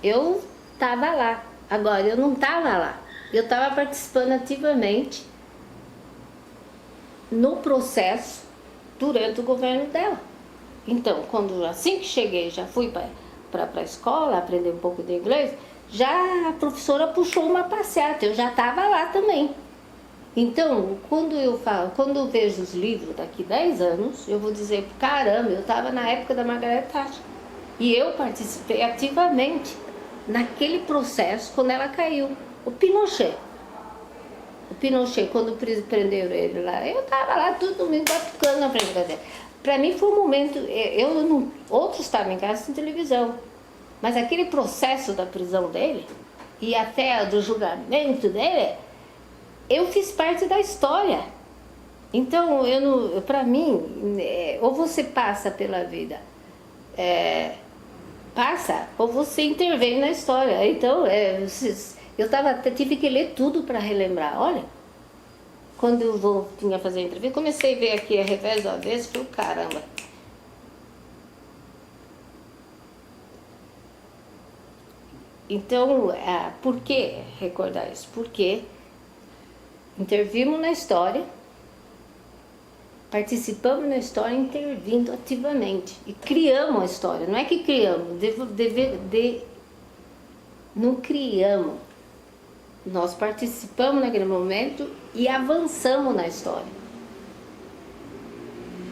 eu estava lá. Agora, eu não estava lá. Eu estava participando ativamente no processo durante o governo dela. Então, assim que cheguei, já fui para a escola, aprender um pouco de inglês, já a professora puxou uma passeata, eu já estava lá também. Então, quando eu vejo os livros daqui 10 anos, eu vou dizer, caramba, eu estava na época da Margaret Thatcher. E eu participei ativamente naquele processo quando ela caiu. O Pinochet, quando prenderam ele lá, eu estava lá todo domingo batucando na frente dele. Para mim foi um momento, outros estavam em casa sem televisão, mas aquele processo da prisão dele e até do julgamento dele, eu fiz parte da história. Então, para mim, ou você passa pela vida, ou você intervém na história. Então, tive que ler tudo para relembrar. Olha, quando eu tinha fazer a entrevista, comecei a ver aqui a revés do avesso, falei, caramba. Então, por que recordar isso? Porque intervimos na história, participamos na história, intervindo ativamente. E criamos a história. Não é que criamos, não criamos. Nós participamos naquele momento e avançamos na história.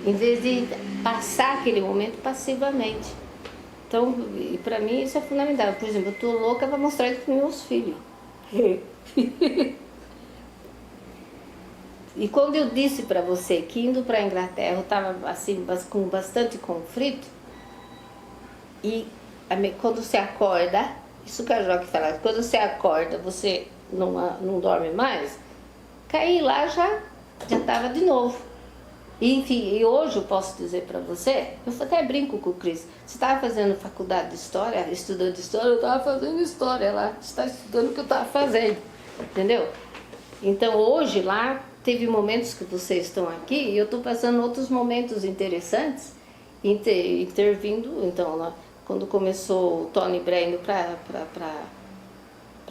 Em vez de passar aquele momento passivamente. Então, para mim isso é fundamental. Por exemplo, eu estou louca para mostrar isso para os meus filhos. E quando eu disse para você que indo para a Inglaterra eu estava assim, com bastante conflito, e quando você acorda, isso que a Joque fala, quando você acorda, você não dorme mais, caí lá já estava de novo. E, enfim, e hoje eu posso dizer para você, eu até brinco com o Cris, você estava fazendo faculdade de história, estudando história, eu estava fazendo história lá, você está estudando o que eu estava fazendo, entendeu? Então hoje lá, teve momentos que vocês estão aqui e eu estou passando outros momentos interessantes, intervindo. Então, lá, quando começou o Tony Blair indo para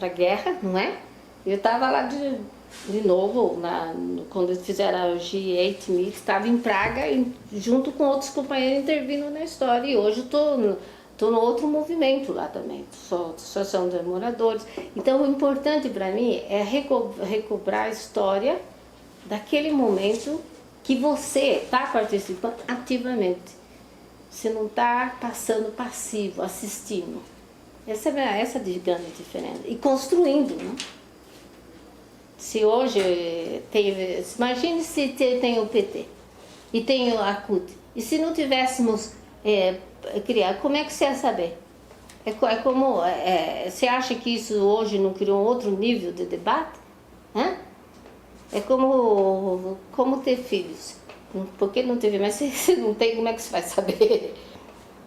a guerra, não é? Eu estava lá de novo, quando fizeram a G8 Meet, estava em Praga, junto com outros companheiros intervindo na história. E hoje eu estou no outro movimento lá também, Associação de Moradores. Então, o importante para mim é recobrar a história daquele momento que você está participando ativamente. Você não está passando passivo, assistindo. Essa é a grande diferença. E construindo, né? Se hoje imagine se tem o PT e tem a CUT. E se não tivéssemos criado, como é que você ia saber? Você acha que isso hoje não criou um outro nível de debate? Hã? É como ter filhos. Porque não teve, mas se não tem, como é que você vai saber?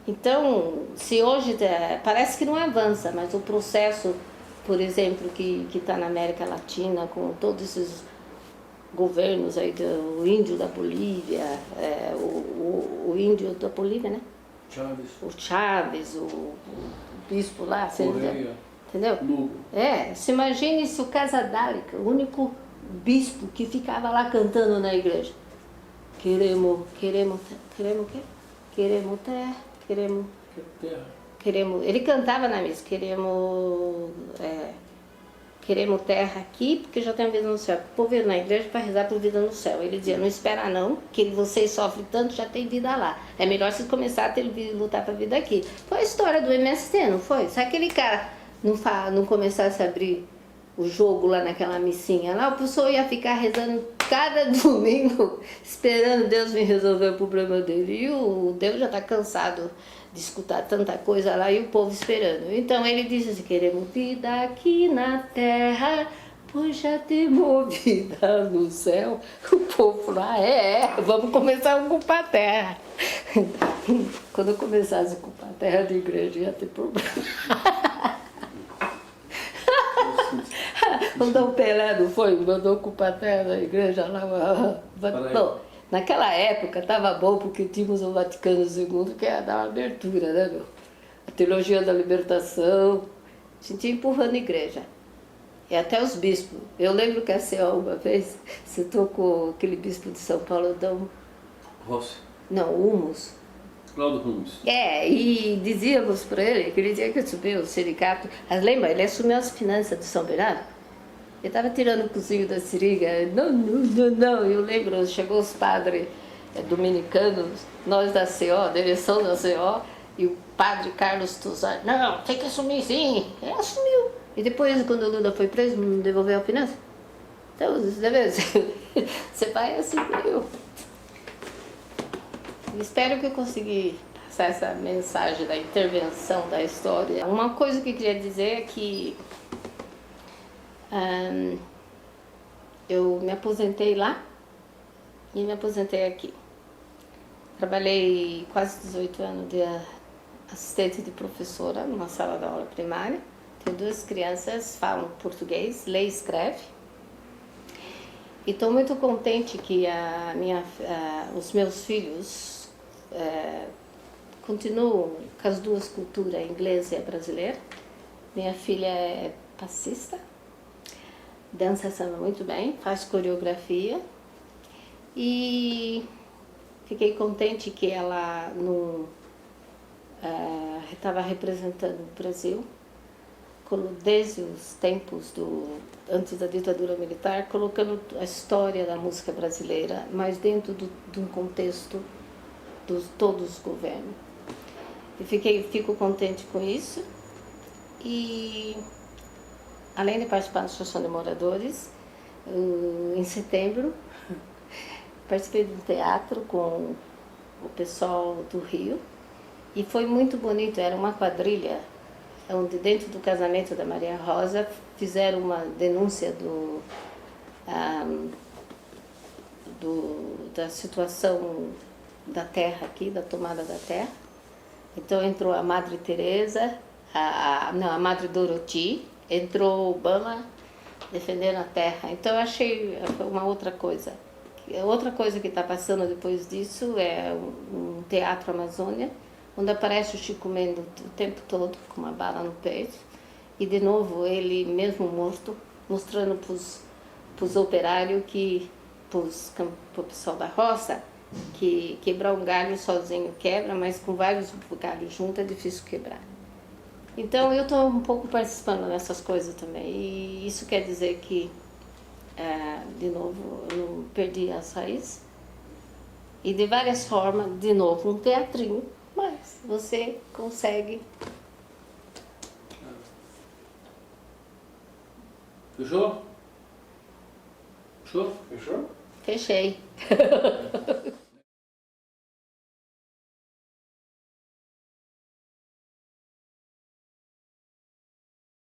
Então, se hoje parece que não avança, mas o processo, por exemplo, que está na América Latina, com todos esses governos aí, o índio da Bolívia, o índio da Bolívia, né?
Chaves.
O Chaves, o bispo lá, entendeu?
Lugo.
Se imagine se o Casadálica, o único bispo que ficava lá cantando na igreja. Queremos o quê? Queremos terra, queremos. Ele cantava na missa, queremos terra aqui, porque já tem vida no céu. O povo ia na igreja para rezar por vida no céu. Ele dizia, não espera não, que vocês sofrem tanto, já tem vida lá. É melhor vocês começarem a lutar para a vida aqui. Foi a história do MST, não foi? Se aquele cara não começasse a abrir o jogo lá naquela missinha lá, o pessoal ia ficar rezando cada domingo, esperando Deus vir resolver o problema dele. E o Deus já está cansado de escutar tanta coisa lá e o povo esperando. Então ele disse assim, queremos vida aqui na terra, depois já temos vida no céu. O povo falou, vamos começar a ocupar a terra. Quando eu começasse a ocupar a terra da igreja, ia ter problema. O Dom Pelé não foi, mandou ocupar a terra da igreja lá. Bom, naquela época estava bom porque tínhamos o Vaticano II que ia dar uma abertura, né, meu? A teologia da libertação, a gente ia empurrando a igreja. E até os bispos. Eu lembro que a CO uma vez citou com aquele bispo de São Paulo, Dom...
Rossi.
Não, Humus.
Cláudio Humus.
E dizíamos para ele, aquele dia que eu subi o sindicato, lembra, ele assumiu as finanças de São Bernardo? Ele estava tirando o cozinho da seringa, não, eu lembro, chegou os padres dominicanos, nós da CO, direção da CO, e o padre Carlos Tuzar, não, tem que assumir sim, ele assumiu. E depois, quando o Lula foi preso, não devolveu a finança? Então, você vai assim, eu espero que eu consegui passar essa mensagem da intervenção da história. Uma coisa que eu queria dizer é que eu me aposentei lá e me aposentei aqui. Trabalhei quase 18 anos de assistente de professora numa sala de aula primária. Tenho 2 crianças, falam português, lê e escreve. E estou muito contente que os meus filhos continuam com as 2 culturas, a inglesa e a brasileira. Minha filha é passista, dança samba muito bem, faz coreografia. E fiquei contente que ela estava representando o Brasil desde os tempos antes da ditadura militar, colocando a história da música brasileira, mas dentro de um contexto de todos os governos. E fico contente com isso. E além de participar da Associação de Moradores, em setembro participei de um teatro com o pessoal do Rio e foi muito bonito, era uma quadrilha onde dentro do casamento da Maria Rosa fizeram uma denúncia da situação da terra aqui, da tomada da terra. Então entrou a Madre Teresa, a Madre Dorothy, entrou Obama defendendo a terra. Então eu achei uma outra coisa. Outra coisa que está passando depois disso é um teatro Amazônia, onde aparece o Chico Mendes o tempo todo, com uma bala no peito, e de novo ele mesmo morto, mostrando para os operários, para o pessoal da roça, que quebrar um galho sozinho quebra, mas com vários galhos juntos é difícil quebrar. Então eu estou um pouco participando nessas coisas também, e isso quer dizer que, de novo, eu não perdi as raízes, e de várias formas, de novo, um teatrinho, mas você consegue.
Fechou? Fechou?
Fechou?
Fechei.